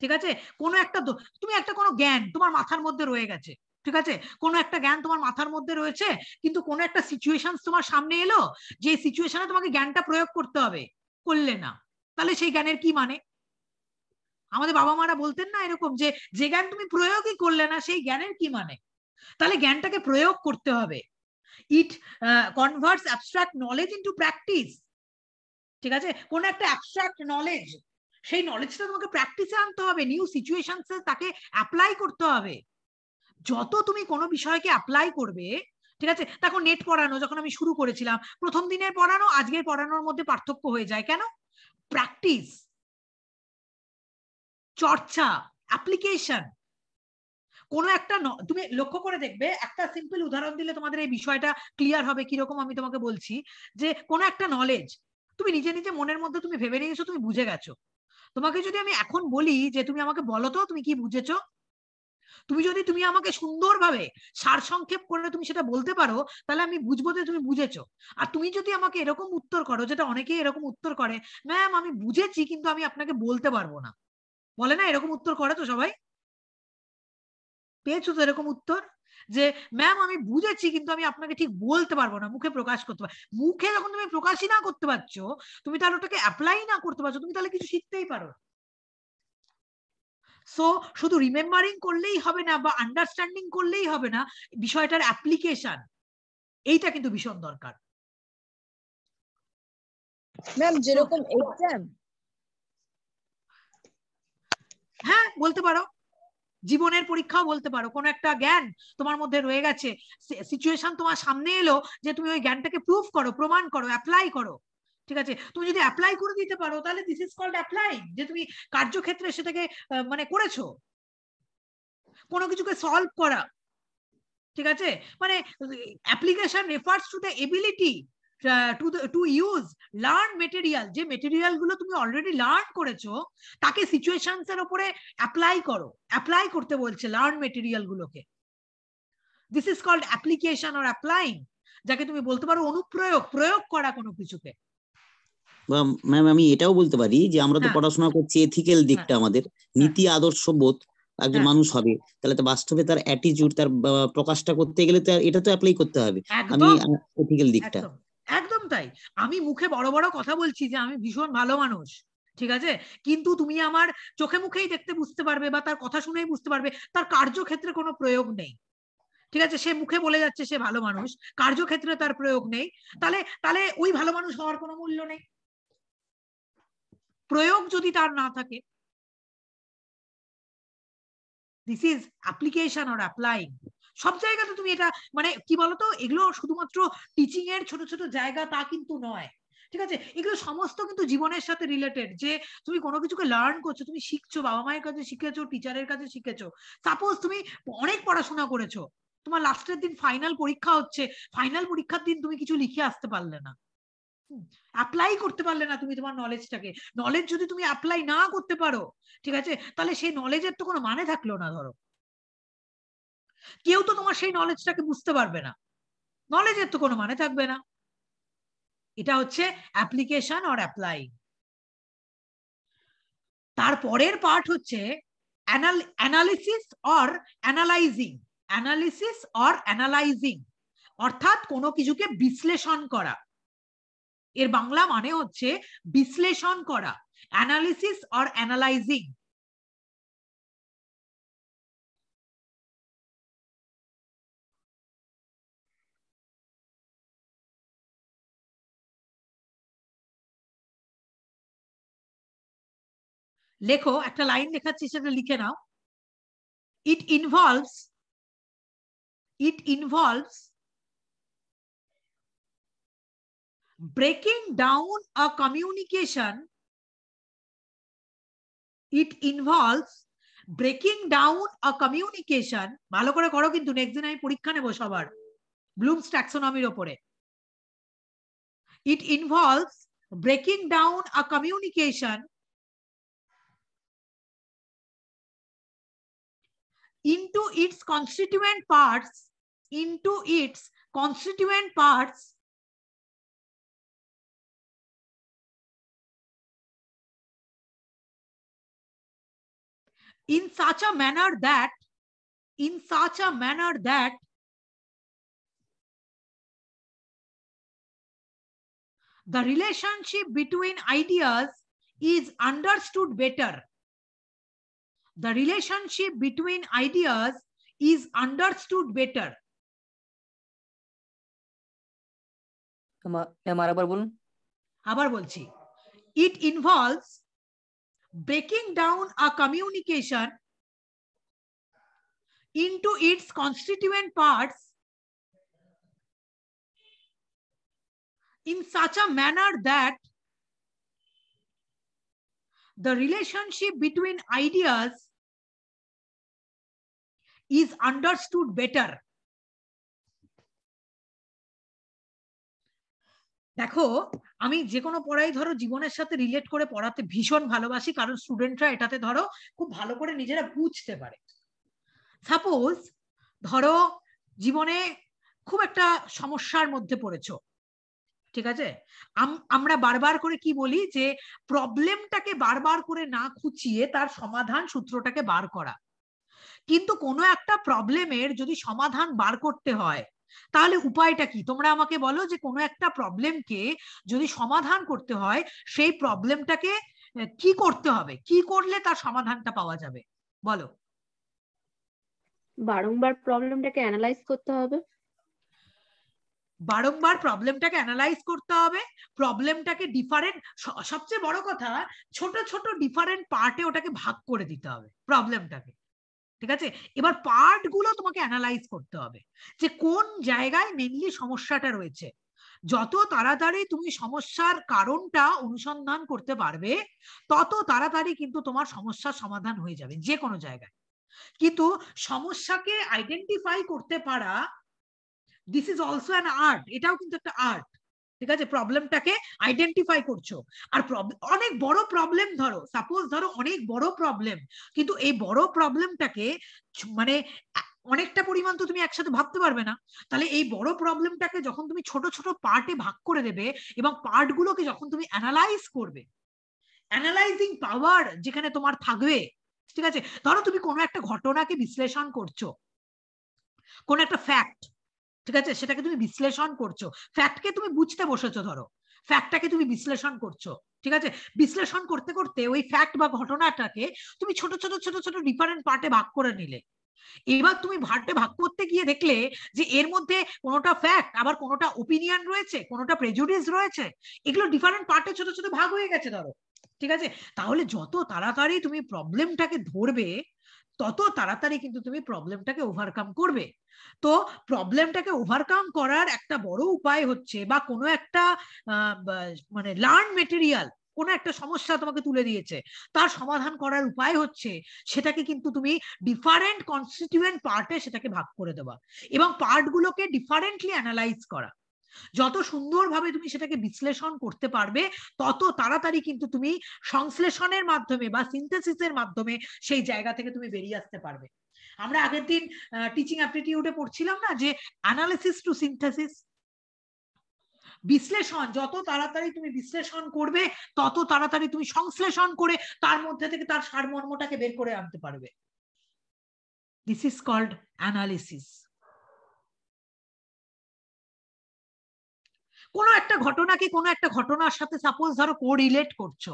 ঠিক আছে, কোনো একটা তুমি একটা কোনো জ্ঞান তোমার মাথার মধ্যে রয়ে গেছে, ঠিক আছে, কোনো একটা জ্ঞান তোমার মাথার মধ্যে রয়েছে, কিন্তু কোনো একটা সিচুয়েশন তোমার সামনে এলো, যে সিচুয়েশনে তোমাকে জ্ঞানটা প্রয়োগ করতে হবে, করলে না, তাহলে সেই জ্ঞানের কি মানে? আমাদের বাবা মারা বলতেন না এরকম, যে যে জ্ঞান তুমি প্রয়োগই করলে না সেই জ্ঞানের কি মানে? তাহলে জ্ঞানটাকে প্রয়োগ করতে হবে। It converts abstract knowledge into practice. ঠিক আছে, কোন একটা অ্যাবস্ট্রাক্ট নলেজ, সেই নলেজটা তোমাকে প্র্যাকটিসে আনতে হবে, নিউ সিচুয়েশনসে তাকে অ্যাপ্লাই করতে হবে। যত তুমি কোনো বিষয়কে অ্যাপ্লাই করবে, ঠিক আছে, তখন নেট পড়ানো যখন আমি শুরু করেছিলাম, প্রথম দিনের পড়ানো আজকের পড়ানোর মধ্যে পার্থক্য হয়ে যায় কেন? প্র্যাকটিস, চর্চা, অ্যাপ্লিকেশন। কোনো একটা তুমি লক্ষ্য করে দেখবে, একটা সিম্পল উদাহরণ দিলে তোমাদের এই বিষয়টা ক্লিয়ার হবে কিরকম আমি তোমাকে বলছি। যে কোনো একটা নলেজ তুমি নিজে নিজে মনের মধ্যে তুমি ভেবে নিয়েছো, তুমি বুঝে গেছো। তোমাকে যদি আমি এখন বলি যে তুমি আমাকে বলো তো তুমি কি বুঝেছো, তুমি আমাকে সুন্দরভাবে সারসংক্ষেপ করে তুমি সেটা বলতে পারো, তাহলে আমি বুঝবো যে তুমি বুঝেছো। আর তুমি যদি আমাকে এরকম উত্তর করো, যেটা অনেকেই এরকম উত্তর করে, ম্যাম আমি বুঝেছি কিন্তু আমি আপনাকে বলতে পারবো না, বলে না, এরকম উত্তর করে তো সবাই? পেয়েছো তো এরকম উত্তর, যে ম্যাম আমি বুঝেছি কিন্তু আমি আপনাকে ঠিক বলতে পারবো না, মুখে প্রকাশ করতে পারবো। মুখে যখন তুমি প্রকাশই না করতে পারছো, তুমি তাহলে ওটাকে অ্যাপ্লাই না করতে পারছো, তুমি তাহলে কিছু শিখতেই পারো। সো শুধু রিমেম্বারিং করলেই হবে না বা আন্ডারস্ট্যান্ডিং করলেই হবে না, বিষয়টার অ্যাপ্লিকেশন এইটা কিন্তু ভীষণ দরকার। ম্যাম যেরকম এক্সাম, হ্যাঁ বলতে পারো, জীবনের পরীক্ষাও বলতে পারো। কোনো একটা জ্ঞান তোমার মধ্যে রয়ে গেছে, সিচুয়েশন তোমার সামনে এলো, যে তুমি ওই জ্ঞানটাকে প্রুফ করো, প্রমাণ করো, অ্যাপ্লাই করো। ঠিক আছে, তুমি যদি অ্যাপ্লাই করে দিতে পারো তাহলে দিস ইজ কল্ড অ্যাপ্লাই, যে তুমি কার্যক্ষেত্রে সেটাকে মানে করেছো, কোনো কিছুকে সলভ করা। ঠিক আছে, মানে application refers to the ability to use learn material, যে মেটেরিয়াল গুলো তুমি অলরেডি লার্ন করেছো তাকে সিচুয়েশনস এর উপরে অ্যাপ্লাই করো, অ্যাপ্লাই করতে বলছে লার্ন মেটেরিয়াল গুলোকে। This is called application or applying, যাকে তুমি বলতে পারো অনুপ্রয়োগ, প্রয়োগ করা কোনো কিছুকে। বা ম্যাম আমি এটাও বলতে পারি যে আমরা তো হ্যাঁ। পড়াশোনা করছি এথিক্যাল দিকটা, আমাদের নীতি আদর্শ বোধ একজন হ্যাঁ। মানুষ হবে, তাহলে তো বাস্তবে তার অ্যাটিটিউড, তার প্রকাশটা করতে গেলে তো এটা তো অ্যাপ্লাই করতে হবে আমি একদম এথিক্যাল দিকটা। একদম একদম তাই। আমি মুখে বড় বড় কথা বলছি যে আমি ভীষণ ভালো মানুষ, ঠিক আছে, কিন্তু তুমি আমার চোখে মুখেই দেখতে বুঝতে পারবে বা তার কথা শুনেই বুঝতে পারবে তার কার্যক্ষেত্রে কোনো প্রয়োগ নেই। ঠিক আছে, সে মুখে বলে যাচ্ছে সে ভালো মানুষ, কার্যক্ষেত্রে তার প্রয়োগ নেই, তাহলে তাহলে ওই ভালো মানুষ হওয়ার কোনো মূল্য নেই, প্রয়োগ যদি তার না থাকে। This is application or applying. সব জায়গাতে তুমি এটা মানে কি বলতো, এগুলো শুধুমাত্র টিচিং এর ছোট ছোট জায়গা তা কিন্তু নয়, ঠিক আছে, এগুলো সমস্ত কিন্তু জীবনের সাথে রিলেটেড। যে তুমি কোনো কিছুকে লার্ন করছো, তুমি শিখছো, বাবা মায়ের কাছে শিখেছো, টিচারের কাছে শিখেছো, সাপোজ তুমি অনেক পড়াশোনা করেছো, তোমার লাস্টের দিন ফাইনাল পরীক্ষা হচ্ছে, ফাইনাল পরীক্ষার দিন তুমি কিছু লিখে আসতে পারলে না, অ্যাপ্লাই করতে পারলে না তুমি তোমার নলেজটাকে, নলেজ যদি তুমি অ্যাপ্লাই না করতে পারো, ঠিক আছে, তাহলে সেই নলেজের তো কোনো মানে থাকলো না। ধরো কেউ তো তোমার সেই নলেজটাকে বুঝতে পারবে না, নলেজের তো কোনো মানে থাকবে না। এটা হচ্ছে অ্যাপ্লিকেশন অর অ্যাপ্লাই। তারপরের পার্ট হচ্ছে analysis or analysing. Analysis or analysing অর্থাৎ কোনো কিছুকে বিশ্লেষণ করা, এর বাংলা মানে হচ্ছে বিশ্লেষণ করা, অ্যানালিসিস অর অ্যানালাইজিং। লেখো, একটা লাইন লেখাচ্ছি সেটা লিখে নাও। It involves breaking down a communication. It involves breaking down a communication. ভালো করে করো কিন্তু, নেক্সট দিন আমি পরীক্ষা নেব সবার ব্লুমস ট্যাক্সোনমির উপরে। It involves breaking down a communication into its constituent parts in such a manner that the relationship between ideas is understood better. The relationship between ideas is understood better. Ma'am আরেকবার বলুন। আবার বলছি, it involves breaking down a communication into its constituent parts in such a manner that the relationship between ideas is understood better. দেখো, আমি যে কোনো পড়াই ধরো জীবনের সাথে রিলেট করে পড়াতে ভীষণ ভালোবাসি, কারণ স্টুডেন্টরা এটাতে ধরো খুব ভালো করে নিজেরা বুঝতে পারে। সাপোজ ধরো জীবনে খুব একটা সমস্যার মধ্যে পড়েছো, ঠিক আছে, আমরা বারবার করে কি বলি যে প্রবলেমটাকে বারবার করে না খুঁচিয়ে তার সমাধান সূত্রটাকে বার করা। কিন্তু কোনো একটা প্রবলেমের যদি সমাধান বার করতে হয় তাহলে উপায়টা কি? তোমরা আমাকে বলো যে কোনো একটা প্রবলেমকে যদি সমাধান করতে হয় সেই প্রবলেমটাকে কি করতে হবে, কি করলে তার সমাধানটা পাওয়া যাবে, বলো। বারংবার প্রবলেমটাকে অ্যানালাইজ করতে হবে। বারংবার প্রবলেমটাকে অ্যানালাইজ করতে হবে, প্রবলেমটাকে ডিফারেন্ট, সবচেয়ে বড় কথা ছোট ছোট ডিফারেন্ট পার্টে ওটাকে ভাগ করে দিতে হবে প্রবলেমটাকে, ঠিক আছে। এবার পার্ট গুলো তোমাকে অ্যানালাইজ করতে হবে যে কোন জায়গায় মেইনলি সমস্যাটা রয়েছে। যত তাড়াতাড়ি তুমি সমস্যার কারণটা অনুসন্ধান করতে পারবে তত তাড়াতাড়ি কিন্তু তোমার সমস্যার সমাধান হয়ে যাবে যে কোনো জায়গায়। কিন্তু সমস্যাকে আইডেন্টিফাই করতে পারা, this is also an art, এটাও কিন্তু একটা আর্ট, ঠিক আছে। প্রবলেমটাকে আইডেন্টিফাই করছো, আর অনেক বড় প্রবলেম ধরো, সাপোজ ধরো অনেক বড় প্রবলেম, কিন্তু এই বড় প্রবলেমটাকে মানে অনেকটা পরিমাণ তো তুমি একসাথে ভাবতে পারবে না। তাহলে এই বড় প্রবলেমটাকে যখন তুমি ছোট ছোট পার্টে ভাগ করে দেবে এবং পার্টগুলোকে যখন তুমি অ্যানালাইজ করবে, অ্যানালাইজিং পাওয়ার যেখানে তোমার থাকবে, ঠিক আছে, ধরো তুমি কোনো একটা ঘটনাকে বিশ্লেষণ করছো, কোন একটা ফ্যাক্ট, ঠিক আছে, সেটাকে তুমি বিশ্লেষণ করছো, ফ্যাক্টকে তুমি বুঝতে বসেছো, ধরো ফ্যাক্টটাকে তুমি বিশ্লেষণ করছো, ঠিক আছে, বিশ্লেষণ করতে করতে ওই ফ্যাক্ট বা ঘটনাটাকে তুমি ছোট ছোট ছোট ছোট ডিফারেন্ট পার্টে ভাগ করে নিলে। এবার তুমি ভার্টে ভাগ করতে গিয়ে দেখলে যে এর মধ্যে কোনোটা ফ্যাক্ট, আবার কোনোটা ওপিনিয়ন রয়েছে, কোনোটা প্রেজুডিস রয়েছে, এগুলো ডিফারেন্ট পার্টে ছোট ছোট ভাগ হয়ে গেছে ধরো, ঠিক আছে। তাহলে যত তাড়াতাড়ি তুমি প্রবলেমটাকে ধরবে তত তাড়াতাড়ি কিন্তু তুমি প্রবলেমটাকে ওভারকাম করবে। তো প্রবলেমটাকে ওভারকাম করার একটা বড় উপায় হচ্ছে, বা কোনো একটা মানে লার্ন মেটেরিয়াল, কোনো একটা সমস্যা তোমাকে তুলে দিয়েছে, তার সমাধান করার উপায় হচ্ছে সেটাকে কিন্তু তুমি ডিফারেন্ট কনস্টিটিউয়েন্ট পার্টে সেটাকে ভাগ করে দেওয়া এবং পার্টগুলোকে ডিফারেন্টলি অ্যানালাইজ করা। যত সুন্দরভাবে তুমি সেটাকে বিশ্লেষণ করতে পারবে তত তাড়াতাড়ি কিন্তু তুমি সংশ্লেষণের মাধ্যমে বা সিনথেসিসের মাধ্যমে সেই জায়গা থেকে তুমি বেরিয়ে আসতে পারবে। আমরা আগের দিন টিচিং অ্যাপটিটিউডে পড়ছিলাম না যে অ্যানালিসিস টু সিনথেসিস, বিশ্লেষণ, যত তাড়াতাড়ি তুমি বিশ্লেষণ করবে তত তাড়াতাড়ি তুমি সংশ্লেষণ করে তার মধ্যে থেকে তার সারমর্মটাকে বের করে আনতে পারবে। This is called analysis. কোনো একটা ঘটনাকে কোনো একটা ঘটনার সাথে সাপোজ ধরো কোরিলেট করছো,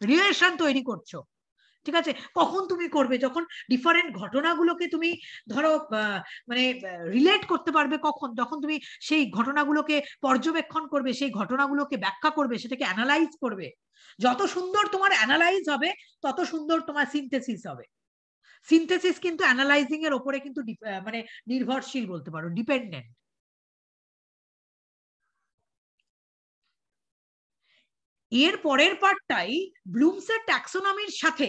রিলেশন তৈরি করছো, ঠিক আছে, কখন তুমি করবে? যখন ডিফারেন্ট ঘটনাগুলোকে তুমি ধরো মানে রিলেট করতে পারবে, কখন? যখন তুমি সেই ঘটনাগুলোকে পর্যবেক্ষণ করবে, সেই ঘটনাগুলোকে ব্যাখ্যা করবে, সেটাকে অ্যানালাইজ করবে। যত সুন্দর তোমার অ্যানালাইজ হবে তত সুন্দর তোমার সিনথেসিস হবে। সিনথেসিস কিন্তু অ্যানালাইজিং এর উপরে কিন্তু মানে নির্ভরশীল বলতে পারো, ডিপেন্ডেন্ট। এর পরের পার্টটাই ব্লুমসের ট্যাক্সোনমির সাথে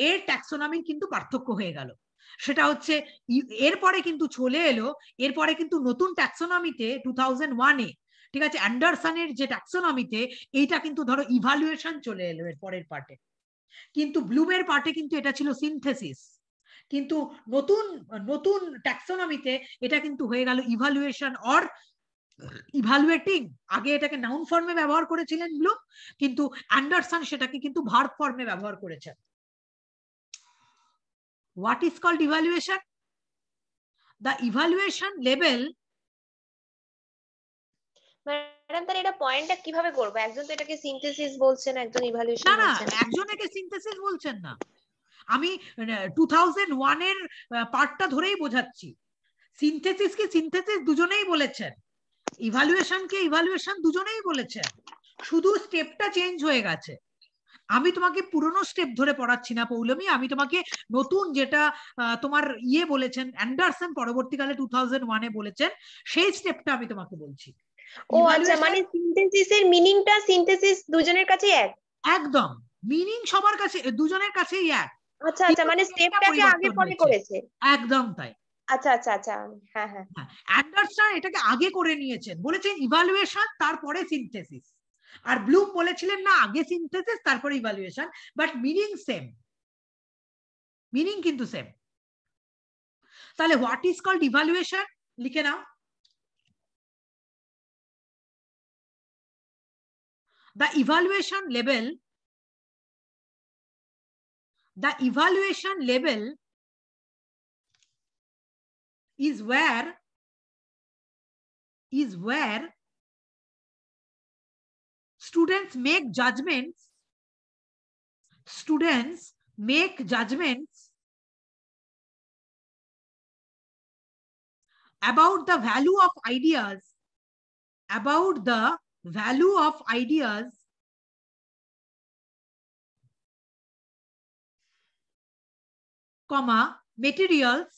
এর ট্যাক্সোনমির কিন্তু পার্থক্য হয়ে গেল। সেটা হচ্ছে এরপরে কিন্তু চলে এলো, এরপরে কিন্তু নতুন ট্যাক্সোনমিতে 2001-এ, ঠিক আছে, অ্যান্ডারসনের যে ট্যাক্সোনমিতে, এইটা কিন্তু ধরো ইভালুয়েশন চলে এলো এর পরের পার্টে। কিন্তু ব্লুমের পার্টে কিন্তু এটা ছিল সিনথেসিস। কিন্তু নতুন নতুন ট্যাক্সোনমিতে এটা কিন্তু হয়ে গেল ইভালুয়েশন অর ইভালুয়েটিং। আগে এটাকে নাউন ফর্মে ব্যবহার করেছিলেন ব্লুম, কিন্তু অ্যান্ডারসন সেটাকে কিন্তু ভার্ব ফর্মে ব্যবহার করেছেন। What is called evaluation? The evaluation level. Madam তাহলে এটা পয়েন্টটা কিভাবে করব? একজন তো এটাকে সিনথেসিস বলছেন, একজন ইভালুয়েশন না না, বলছেন। একজন একে সিনথেসিস বলছেন না, আমি 2001-এর পার্টটা ধরেই বোঝাচ্ছি। সিনথেসিস কি সিনথেসিস দুজনেই বলেছেন, ইভালুয়েশন কে ইভালুয়েশন দুজনেই বলেছেন, শুধু স্টেপটা চেঞ্জ হয়ে গেছে। আমি তোমাকে পুরনো স্টেপ ধরে পড়াচ্ছি না পৌলমী, আমি তোমাকে নতুন যেটা তোমার বলেছেন অ্যান্ডারসন পরবর্তীকালে 2001-এ বলেছেন, সেই স্টেপটা আমি তোমাকে বলছি। ও আচ্ছা, মানে সিনথেসিসের মিনিংটা সিনথেসিস দুজনের কাছে এক? একদম, মিনিং সবার কাছে, দুজনের কাছেই এক। আচ্ছা আচ্ছা, মানে স্টেপটাকে আগে পরে করেছে। একদম তাই। আচ্ছা আচ্ছা আচ্ছা, হ্যাঁ হ্যাঁ। অ্যান্ডারসন এটাকে আগে করে নিয়েছেন, বলেছেন ইভালুয়েশন তারপরে সিনথেসিস। আর ব্লুম বলেছিলেন না, আগে সিনথেসিস তারপরে evaluation, but meaning same, meaning কিন্তু সেম। তাহলে হোয়াট ইজ কল্ড ইভালুয়েশন লিখে নাও। The evaluation level is where students make judgments about the value of ideas, comma, materials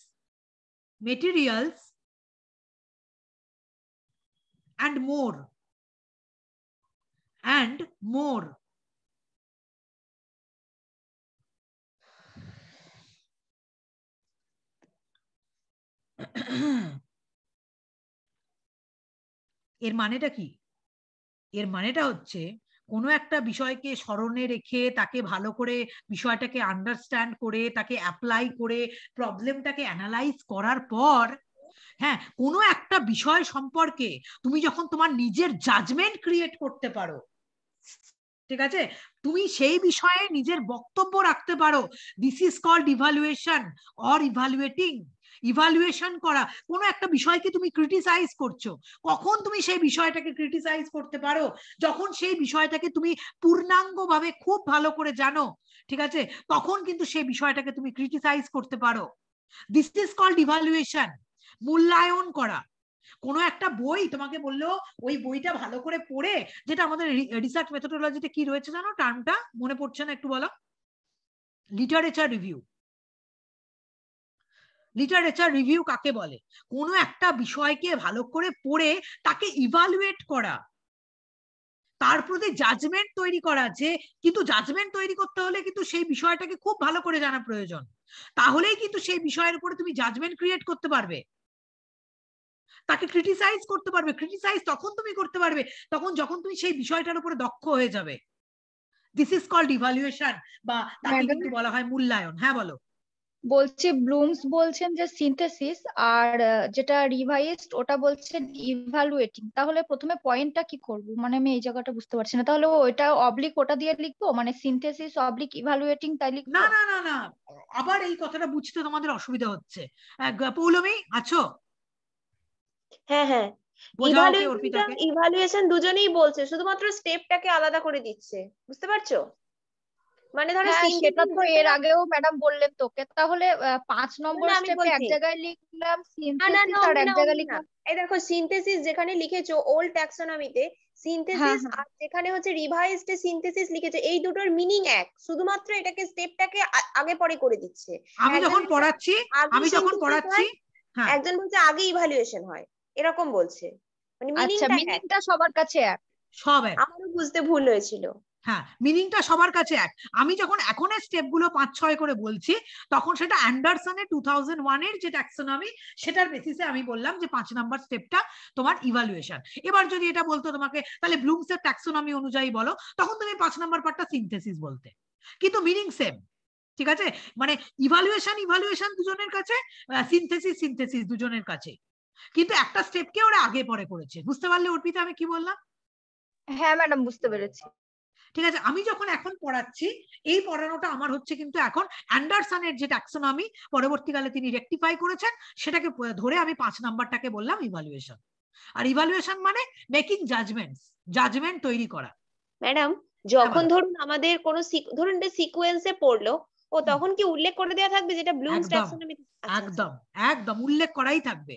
and more এর মানেটা কি? এর মানেটা হচ্ছে কোনো একটা বিষয়কে স্মরণে রেখে তাকে ভালো করে বিষয়টাকে আন্ডারস্ট্যান্ড করে তাকে অ্যাপ্লাই করে প্রবলেমটাকে অ্যানালাইজ করার পর, হ্যাঁ, কোনো একটা বিষয় সম্পর্কে তুমি যখন তোমার নিজের জাজমেন্ট ক্রিয়েট করতে পারো, ঠিক আছে, তুমি সেই বিষয়ে নিজের বক্তব্য রাখতে পারো, this is called evaluation or evaluating. Evaluation করা, কোনো একটা বিষয়কে তুমি ক্রিটিসাইজ করছো, কখন তুমি সেই বিষয়টাকে ক্রিটিসাইজ করতে পারো? যখন সেই বিষয়টাকে তুমি পূর্ণাঙ্গভাবে খুব ভালো করে জানো, ঠিক আছে, তখন কিন্তু সেই বিষয়টাকে তুমি ক্রিটিসাইজ করতে পারো। দিস ইজ কল্ড ইভালুয়েশন, মূল্যায়ন করা। কোনো একটা বই তোমাকে বললো ওই বইটা ভালো করে পড়ে, যেটা আমাদের রিসার্চ মেথোডোলজিতে কি রয়েছে জানো, টার্মটা মনে পড়ছে না, একটু বলো। Literature review. লিটারেচার রিভিউ কাকে বলে? কোনো একটা বিষয়কে ভালো করে পড়ে তাকে ইভালুয়েট করা, তার প্রতি জাজমেন্ট তৈরি করা। যে কিন্তু জাজমেন্ট তৈরি করতে হলে কিন্তু সেই বিষয়টাকে খুব ভালো করে জানা প্রয়োজন, তাহলেই কিন্তু সেই বিষয়ের উপরে তুমি জাজমেন্ট ক্রিয়েট করতে পারবে, তাকে ক্রিটিসাইজ করতে পারবে। ক্রিটিসাইজ তখন তুমি করতে পারবে তখন যখন তুমি সেই বিষয়টার উপরে দক্ষ হয়ে যাবে। দিস ইজ কল্ড ইভালুয়েশন, বা তাকে কিন্তু বলা হয় মূল্যায়ন। হ্যাঁ বলো। বলছি ব্লুমস বলছেন যে সিনথেসিস, আর যেটা রিভাইজড ওটা বলছেন ইভালুয়েটিং। তাহলে প্রথমে পয়েন্টটা কি করব, মানে আমি এই জায়গাটা বুঝতে পারছি না। তাহলে ওইটা অবলিক ওটা দিয়ে লিখবো, মানে সিনথেসিস অবলিক ইভালুয়েটিং তাই লিখবো? না না না না, আবার এই কথাটা বুঝতে তোমাদের অসুবিধা হচ্ছে। পৌলমী আছো? হ্যাঁ হ্যাঁ, বোঝাও ওকে, অর্পিতাকে। ইভালুয়েশন দুজনেই বলছে, শুধুমাত্র স্টেপটাকে আলাদা করে দিচ্ছে, বুঝতে পারছো? মানে ধরো হ্যাঁ, সেটা তো এর যেটা, আগেও ম্যাডাম বললেন তোকে। তাহলে 5 নম্বর আমি স্টেপে এক বলছি, জায়গায় লিখলাম না না সিনথেসিস, না, আর অমনি এক না জায়গায় অমনি না। লিখলাম। এই দেখো সিনথেসিস যেখানে লিখেছো ওল্ড ট্যাক্সোনমিতে হ্যাঁ সিনথেসিস, হ্যাঁ, আর যেখানে হচ্ছে রিভাইজড সিনথেসিস লিখেছো, এই দুটোর মিনিং এক, শুধুমাত্র এটাকে স্টেপটাকে আগে পরে করে দিচ্ছে। আমি একজন যখন বলছে পড়াচ্ছি, আগে আমি যখন synthesis পড়াচ্ছি, হয়, হ্যাঁ, একজন বলছে আগে ইভালুয়েশন হয়, এরকম বলছে, মানে আচ্ছা, মিনিংটা এক। মিনিংটা সবার কাছে এক। সব এক। আমারও বুঝতে ভুল হয়েছিল। হ্যাঁ, মিনিংটা সবার কাছে এক। আমি যখন এখন স্টেপ গুলো 5-6 করে বলছি, তখন সেটা অ্যান্ডারসনের 2001 এর যে ট্যাক্সোনমি, সেটার বেসিসে আমি বললাম যে 5 নাম্বার স্টেপটা তোমার ইভালুয়েশন। এবার যদি এটা বলতো তোমাকে তাহলে ব্লুমস এর ট্যাক্সোনমি অনুযায়ী বলো, তখন তুমি 5 নাম্বার পার্টটা সিনথেসিস বলতে, কিন্তু মিনিং সেম। ঠিক আছে, মানে ইভালুয়েশন ইভালুয়েশন দুজনের কাছে, সিনথেসিস সিনথেসিস দুজনের কাছে, কিন্তু একটা স্টেপকে ওরা আগে পরে করেছে। বুঝতে পারলে অর্পিতা আমি কি বললাম? হ্যাঁ ম্যাডাম, বুঝতে পেরেছি। ঠিক আছে, আমি যখন এখন পড়াচ্ছি, এই পড়ানোটা আমার হচ্ছে কিন্তু এখন অ্যান্ডারসনের যে ট্যাক্সোনমি পরবর্তীকালে তিনি রেকটিফাই করেছেন, সেটাকে ধরে আমি 5 নাম্বারটাকে বললাম ইভালুয়েশন। আর ইভালুয়েশন মানে মেকিং জাজমেন্টস, জাজমেন্ট তৈরি করা। ম্যাডাম, যখন ধরুন আমাদের কোনো ধরুন এটা সিকোয়েন্সে পড়লো, ও তখন কি উল্লেখ করে দেওয়া থাকবে যেটা ব্লুমস একদম ট্যাক্সোনমি? একদম একদম উল্লেখ করাই থাকবে।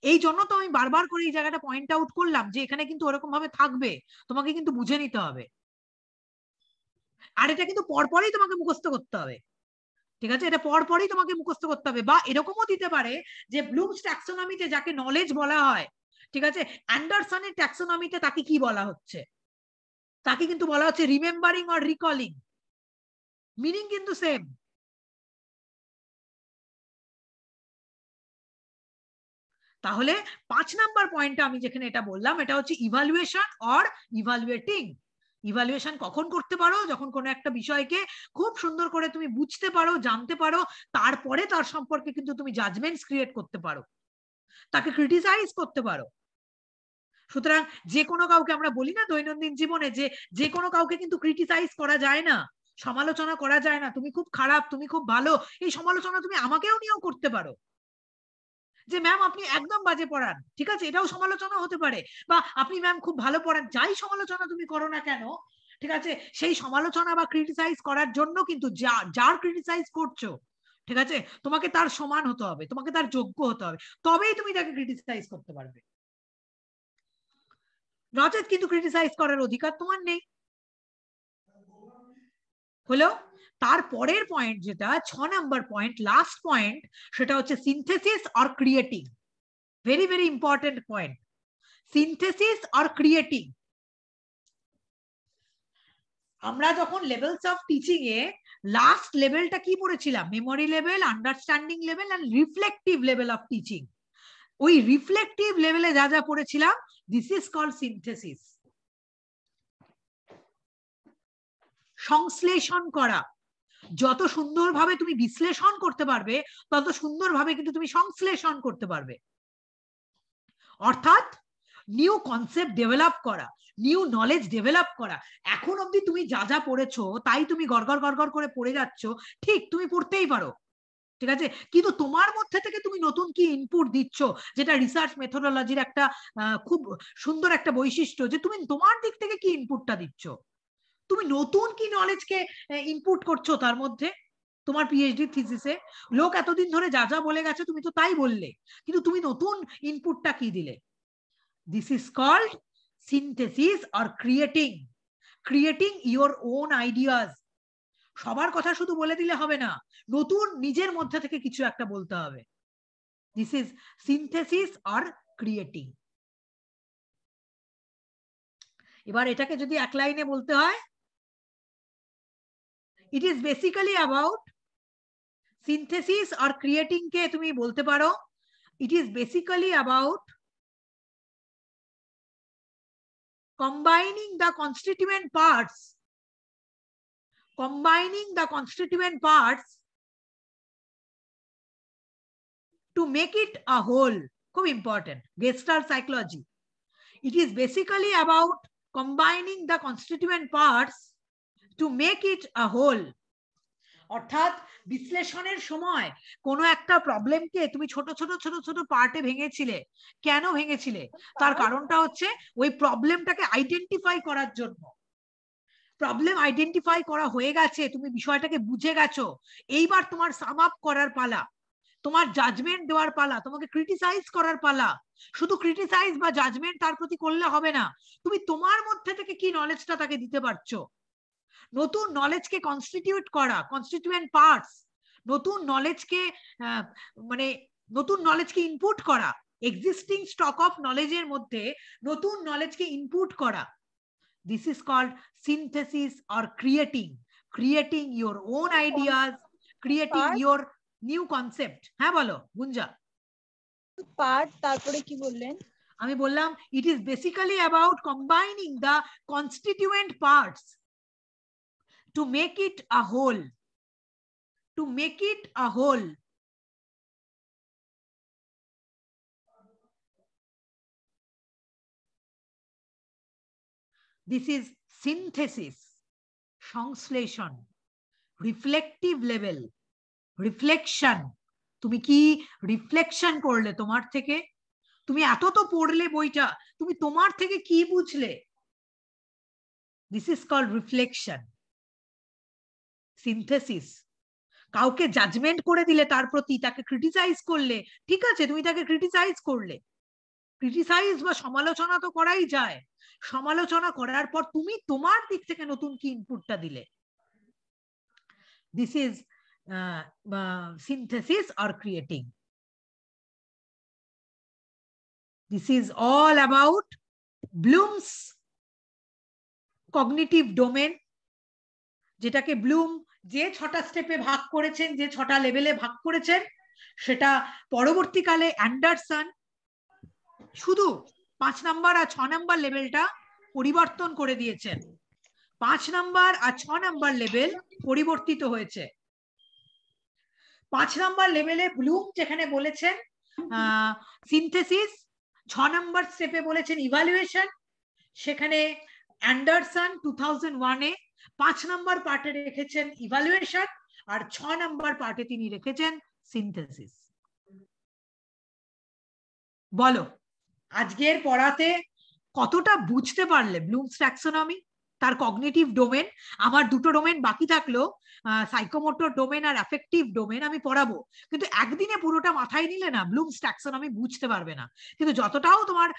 এই জন্য তো আমি বারবার করে এই জায়গাটা পয়েন্ট আউট করলাম যে এখানে কিন্তু ওরকম ভাবে থাকবে, তোমাকে কিন্তু বুঝে নিতে হবে। আর এটা কিন্তু পরপরই তোমাকে মুখস্থ করতে হবে। ঠিক আছে, এটা পরপরই তোমাকে মুখস্থ করতে হবে। বা এরকমও দিতে পারে যে ব্লুমস ট্যাক্সোনমিতে যাকে নলেজ বলা হয়, ঠিক আছে, অ্যান্ডারসনের ট্যাক্সোনমিতে তাকে কি বলা হচ্ছে? তাকে কিন্তু বলা হচ্ছে রিমেম্বারিং অর রিকলিং। মিনিং কিন্তু সেম। তাহলে 5 নাম্বার পয়েন্টটা আমি যেখানে এটা বললাম, এটা হচ্ছে ইভালুয়েশন অর ইভালুয়েটিং। ইভালুয়েশন কখন করতে পারো? যখন কোনো একটা বিষয়কে খুব সুন্দর করে তুমি বুঝতে পারো, জানতে পারো, তারপরে তার সম্পর্কে কিন্তু তুমি জাজমেন্টস ক্রিয়েট করতে পারো, তাকে ক্রিটিসাইজ করতে পারো। সুতরাং যে কোনো কাউকে আমরা বলি না দৈনন্দিন জীবনে যে যে কোনো কাউকে কিন্তু ক্রিটিসাইজ করা যায় না, সমালোচনা করা যায় না। তুমি খুব খারাপ, তুমি খুব ভালো, এই সমালোচনা তুমি আমাকেও নিয়েও করতে পারো, যে ম্যাম আপনি একদম বাজে পড়ান, ঠিক আছে, এটাও সমালোচনা হতে পারে। বা আপনি ম্যাম খুব ভালো পড়ান, যাই সমালোচনা তুমি করো না কেন, ঠিক আছে, সেই সমালোচনা বা ক্রিটিসাইজ করার জন্য কিন্তু যার ক্রিটিসাইজ করছো, ঠিক আছে, তোমাকে তার সমান হতে হবে, তোমাকে তার যোগ্য হতে হবে, তবেই তুমি তাকে ক্রিটিসাইজ করতে পারবে। নচেত কিন্তু ক্রিটিসাইজ করার অধিকার তোমার নেই। হলো? তারপরের পয়েন্ট যেটা 6 নাম্বার পয়েন্ট, লাস্ট পয়েন্ট, সেটা হচ্ছে synthesis or creating. Very very important point, synthesis or creating. আমরা যখন লেভেলস অফ টিচিং এ লাস্ট লেভেলটা কি পড়েছিলাম? Memory level, understanding level and reflective level of teaching. ওই রিফ্লেক্টিভ লেভেলে যা যা পড়েছিলাম, দিস ইজ কল্ড সিনথেসিস। সংশ্লেষণ করা। যত সুন্দরভাবে তুমি বিশ্লেষণ করতে পারবে তত সুন্দরভাবে কিন্তু তুমি সংশ্লেষণ করতে পারবে। অর্থাৎ নিউ কনসেপ্ট ডেভেলপ করা, নিউ নলেজ ডেভেলপ করা। এখন অবধি তুমি যা যা পড়েছো তাই তুমি গড়গড় গড়গড় করে পড়ে যাচ্ছ, ঠিক, তুমি পড়তেই পারো, ঠিক আছে, কিন্তু তোমার মধ্যে থেকে তুমি নতুন কি ইনপুট দিচ্ছ, যেটা রিসার্চ মেথোডোলজির একটা খুব সুন্দর একটা বৈশিষ্ট্য, যে তুমি তোমার দিক থেকে কি ইনপুটটা দিচ্ছ, তুমি নতুন কি নলেজকে ইনপুট করছো তার মধ্যে। তোমার পিএইচডি থিসিসে লোক এতদিন ধরে যা যা বলে গেছে তুমি তো তাই বললে, কিন্তু তুমি নতুন ইনপুটটা কি দিলে। This is called synthesis or creating your own ideas. সবার কথা শুধু বলে দিলে হবে না, নতুন নিজের মধ্যে থেকে কিছু একটা বলতে হবে। This is synthesis or creating. এবার এটাকে যদি এক লাইনে বলতে হয়, it is basically about synthesis or creating কে তুমি বলতে পারো, it is basically about combining the constituent parts to make it a whole. খুব important, Gestalt psychology. It is basically about combining the constituent parts to make it a whole. অর্থাৎ বিশ্লেষণের সময় কোনো একটা প্রবলেমকে তুমি ছোট ছোট ছোট ছোট পার্টে ভেঙেছিলে। কেন ভেঙেছিলে? তার কারণটা হচ্ছে ওই প্রবলেমটাকে আইডেন্টিফাই করার জন্য। প্রবলেম আইডেন্টিফাই করা হয়ে গেছে, তুমি বিষয়টাকে বুঝে গেছো, এইবার তোমার সাম আপ করার পালা, তোমার জাজমেন্ট দেওয়ার পালা, তোমাকে ক্রিটিসাইজ করার পালা। শুধু ক্রিটিসাইজ বা জাজমেন্ট তার প্রতি করলে হবে না, তুমি তোমার মধ্যে থেকে কি নলেজটা তাকে দিতে পারছো, নতুন নলেজকে কনস্টিটিউট করা, কনস্টিটিউয়েন্ট পার্টস, নতুন নলেজকে মানে নতুন নলেজকে ইনপুট করা, এক্সিস্টিং স্টক অফ নলেজের মধ্যে নতুন নলেজকে ইনপুট করা। This is called synthesis or creating your own ideas, creating your new concept. হ্যাঁ বলো গুঞ্জা। পার্ট তারপরে কি বললেন? আমি বললাম it is basically about combining the constituent parts to make it a whole. This is synthesis, সংশ্লেষণ, reflective level, reflection. তুমি কি রিফ্লেকশন করলে তোমার থেকে? তুমি এত তো পড়লে বইটা, তুমি তোমার থেকে কি বুঝলে? This is called reflection. Synthesis, কাউকে জাজমেন্ট করে দিলে তার প্রতি, তাকে ক্রিটিসাইজ করলে, ঠিক আছে তুমি তাকে ক্রিটিসাইজ করলে, ক্রিটিসাইজ বা সমালোচনা তো করাই যায়, সমালোচনা করার পর তুমি তোমার দিক থেকে নতুন কি ইনপুটটা দিলে। This is synthesis or creating. This is all about blooms cognitive domain, যেটাকে ব্লুম যে 6টা স্টেপে ভাগ করেছেন, যে 6টা লেভেলে ভাগ করেছেন, সেটা পরবর্তীকালে অ্যান্ডারসন শুধু 5 নাম্বার আর 6 নাম্বার লেভেলটা পরিবর্তন করে দিয়েছেন। 5 নাম্বার আর 6 নাম্বার লেভেল পরিবর্তিত হয়েছে। 5 নাম্বার লেভেলে ব্লুম যেখানে বলেছেন সিনথেসিস, 6 নাম্বার স্টেপে বলেছেন ইভালুয়েশন, সেখানে অ্যান্ডারসন 2001-এ 5 নাম্বার পার্টে রেখেছেন ইভালুয়েশন, আর 6 নাম্বার পার্টে তিনি রেখেছেন সিনথেসিস। বলো আজকের পড়াতে কতটা বুঝতে পারলে ব্লুমস ট্যাক্সোনমি, তার কগনিটিভ ডোমেন? আমার দুটো ডোমেন বাকি থাকলো, সাইকোমোটর ডোমেন আর অ্যাফেক্টিভ ডোমেন, আমি পড়াবো, কিন্তু একদিনে পুরোটা মাথায় নিলে না ব্লুমস ট্যাক্সোনমি বুঝতে পারবে না। কিন্তু যতটাও তোমার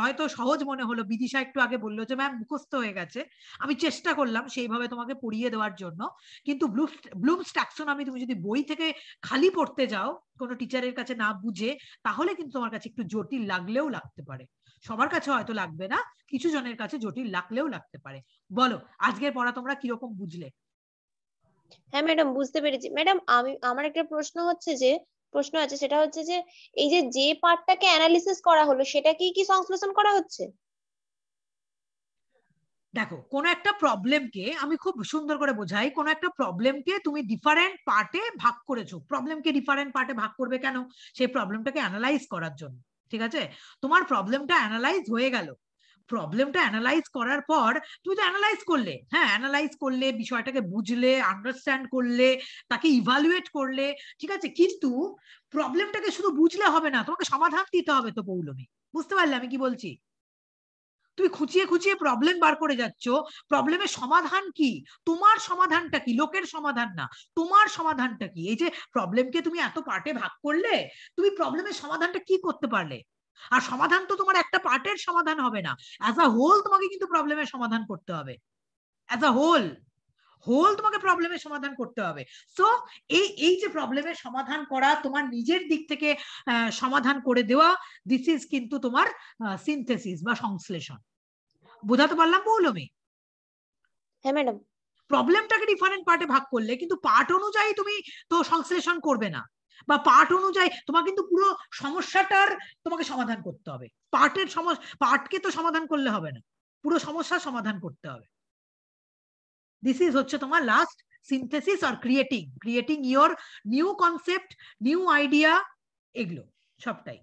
হয়তো সহজ মনে হলো, বিদিশা একটু আগে বললো যে ম্যাম মুখস্থ হয়ে গেছে, আমি চেষ্টা করলাম সেইভাবে তোমাকে পড়িয়ে দেওয়ার জন্য, কিন্তু ব্লুমস ট্যাক্সোনমি তুমি যদি বই থেকে খালি পড়তে যাও কোনো টিচারের কাছে না বুঝে, তাহলে কিন্তু তোমার কাছে একটু জটিল লাগলেও লাগতে পারে। সবার কাছে হয়তো লাগবে না, কিছু জনের কাছে জটিল লাগলেও লাগতে পারে। বলো আজকের পড়া তোমরা কিরকম বুঝলে? হ্যাঁ ম্যাডাম বুঝতে পেরেছি। ম্যাডাম আমার একটা প্রশ্ন আছে, সেটা হচ্ছে যে এই যে পার্টটাকে অ্যানালিসিস করা হলো সেটাকেই কি সংশ্লেষণ করা হচ্ছে? দেখো কোন একটা প্রবলেমকে আমি খুব সুন্দর করে বোঝাই, কোন একটা প্রবলেমকে তুমি ডিফারেন্ট পার্টে ভাগ করেছো। প্রবলেমকে ডিফারেন্ট পার্টে ভাগ করবে কেন? সেই প্রবলেমটাকে অ্যানালাইজ করার জন্য। ঠিক আছে, তোমার প্রবলেমটা অ্যানালাইজ হয়ে গেল, প্রবলেমটা অ্যানালাইজ করার পর তুমি তো অ্যানালাইজ করলে, হ্যাঁ অ্যানালাইজ করলে, বিষয়টাকে বুঝলে, আন্ডারস্ট্যান্ড করলে, তাকে ইভালুয়েট করলে, ঠিক আছে, কিন্তু প্রবলেমটাকে শুধু বুঝলে হবে না, তোমাকে সমাধান দিতে হবে তো পৌলমী। বুঝতে পারলে আমি কি বলছি? তুমি খুঁচিয়ে খুঁচিয়ে প্রবলেম বার করে যাচ্ছ, প্রবলেমের সমাধান কি? তোমার সমাধানটা কি? লোকের সমাধান না, তোমার সমাধানটা কি? এই যে প্রবলেমকে তুমি এত পার্টে ভাগ করলে, তুমি প্রবলেমের সমাধানটা কি করতে পারলে? আর সমাধান তো তোমার একটা পার্টের সমাধান হবে না, অ্যাজ আ হোল তোমাকে কিন্তু প্রবলেমের সমাধান করতে হবে। অ্যাজ আ হোল তোমাকে প্রবলেমের সমাধান করতে হবে। সো এই যে প্রবলেমের সমাধান করা, তোমার নিজের দিক থেকে সমাধান করে দেওয়া, দিস ইজ কিন্তু তোমার সিনথেসিস বা সংশ্লেষণ। বোঝাতে পারলাম পৌলমী? হ্যাঁ ম্যাডাম। প্রবলেমটাকে ডিফারেন্ট পার্টে ভাগ করলে কিন্তু পার্ট অনুযায়ী তুমি তো সংশ্লেষণ করবে না, বা পার্ট অনুযায়ী তোমার কিন্তু পুরো সমস্যাটার তোমাকে সমাধান করতে হবে। পার্টকে তো সমাধান করলে হবে না, পুরো সমস্যার সমাধান করতে হবে। দিস ইজ হচ্ছে তোমার last synthesis or creating your new concept, new idea, এগুলো সবটাই।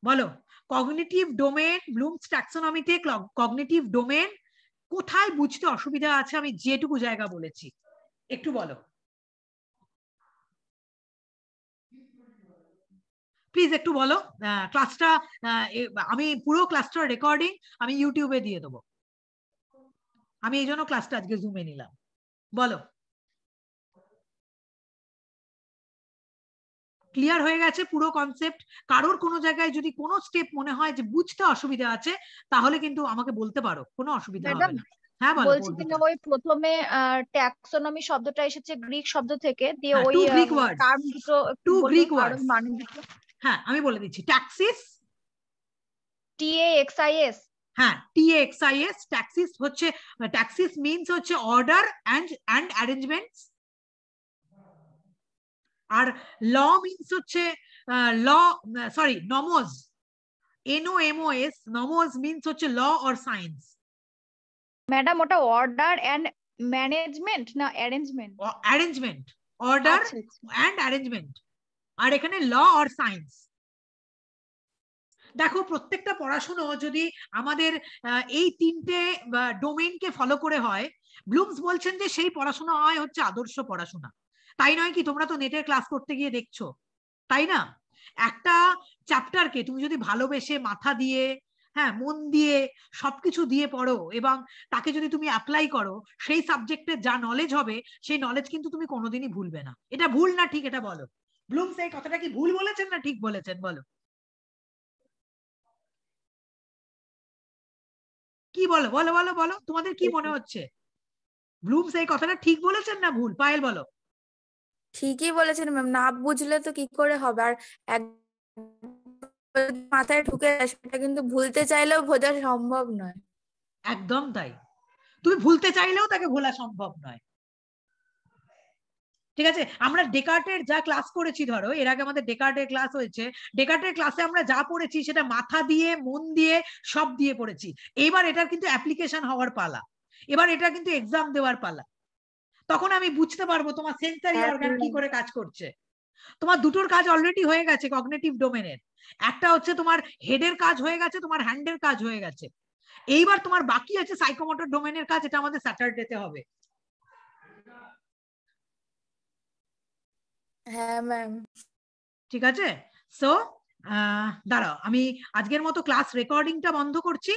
বলো, কগনিটিভ ডোমেন, ব্লুমস ট্যাক্সোনমিতে কগনিটিভ ডোমেন কোথায় বুঝতে অসুবিধা আছে? আমি যেটুকু জায়গা বলেছি একটু বলো প্লিজ, একটু বলো। ক্লাসটা আমি পুরো ক্লাসটার রেকর্ডিং আমি ইউটিউবে দিয়ে দেবো, আমি এই জন্য ক্লাসটা আজকে জুমে নিলাম। বলো, ক্লিয়ার হয়ে গেছে পুরো কনসেপ্ট? কারোর কোনো জায়গায় যদি কোনো স্টেপ মনে হয় যে বুঝতে অসুবিধা আছে, তাহলে কিন্তু আমাকে বলতে পারো, কোনো অসুবিধা হবে না। হ্যাঁ বলো। বলছি কিনা, ওই প্রথমে ট্যাক্সোনমি শব্দটা এসেছে গ্রিক শব্দ থেকে, দিয়ে ওই টার্ম দুটো টু গ্রিক ওয়ার্ড, মানে দুটো। হ্যাঁ আমি বলে দিচ্ছি। ট্যাক্সিস, TAXIS, হ্যাঁ TAXIS, ট্যাক্সিস হচ্ছে, ট্যাক্সিস মিন্স হচ্ছে অর্ডার অ্যান্ড অ্যারেঞ্জমেন্টস। আর ল মিন্স হচ্ছে নমোস, NOMOS, নমোস মিন্স হচ্ছে ল অর সায়েন্স। ম্যাডাম ওটা অর্ডার এন্ড ম্যানেজমেন্ট না arrangement? Arrangement, order and arrangement, আর এখানে ল অর সায়েন্স। দেখো প্রত্যেকটা পড়াশুনো যদি আমাদের এই তিনটে ডোমেইনকে ফলো করে হয়, ব্লুমস বলছেন যে সেই পড়াশোনা হয় হচ্ছে আদর্শ পড়াশোনা। তাই নয় কি? তোমরা তো নেটের ক্লাস করতে গিয়ে দেখছো, তাই না? একটা চ্যাপ্টারকে তুমি যদি ভালোবেসে, মাথা দিয়ে, হ্যাঁ মন দিয়ে, সবকিছু দিয়ে পড়ো, এবং তাকে যদি তুমি অ্যাপ্লাই করো, সেই সাবজেক্টের যা নলেজ হবে, সেই নলেজ কিন্তু তুমি কোনোদিনই ভুলবে না। এটা ভুল না ঠিক? এটা বলো, ব্লুমস এই কথাটা কি ভুল বলেছেন না ঠিক বলেছেন? বলো, কি বলো, বলো বলো বলো, তোমাদের কি মনে হচ্ছে? ব্লুমস এই কথাটা ঠিক বলেছেন না ভুল? পায়েল বলো। ঠিকই বলেছেন ম্যাম, না বুঝলে তো কি করে হবে, আর মাথায় ঢুকে সেটা কিন্তু ভুলতে চাইলেও বোঝা সম্ভব নয়। একদম তাই, তুমি ভুলতে চাইলেও তাকে ভোলা সম্ভব নয়। ঠিক আছে, আমরা ডেকার্টের যা ক্লাস করেছি, ধরো এর আগে আমাদের ডেকার্টের ক্লাস হয়েছে, ডেকার্টের ক্লাসে আমরা যা পড়েছি সেটা মাথা দিয়ে, মন দিয়ে, সব দিয়ে পড়েছি। এবার এটার কিন্তু অ্যাপ্লিকেশন হওয়ার পালা, এবার এটা কিন্তু এক্সাম দেওয়ার পালা। তখন আমি বুঝতে পারবো তোমার সেন্সরি অর্গান কি করে কাজ করছে। তোমার দুটোর কাজ অলরেডি হয়ে গেছে কগনিটিভ ডোমেনের। একটা হচ্ছে তোমার হেডের কাজ হয়ে গেছে, তোমার হ্যান্ডের কাজ হয়ে গেছে। এইবার তোমার বাকি আছে সাইকোমোটর ডোমেনের কাজ, এটা আমাদের স্যাটারডেতে হবে। হ্যাঁ ম্যাম। ঠিক আছে, সো দাঁড়াও, আমি আজকের মতো ক্লাস রেকর্ডিংটা বন্ধ করছি।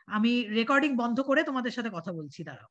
আমি রেকর্ডিং বন্ধ করে তোমাদের সাথে কথা বলছি, দাঁড়াও।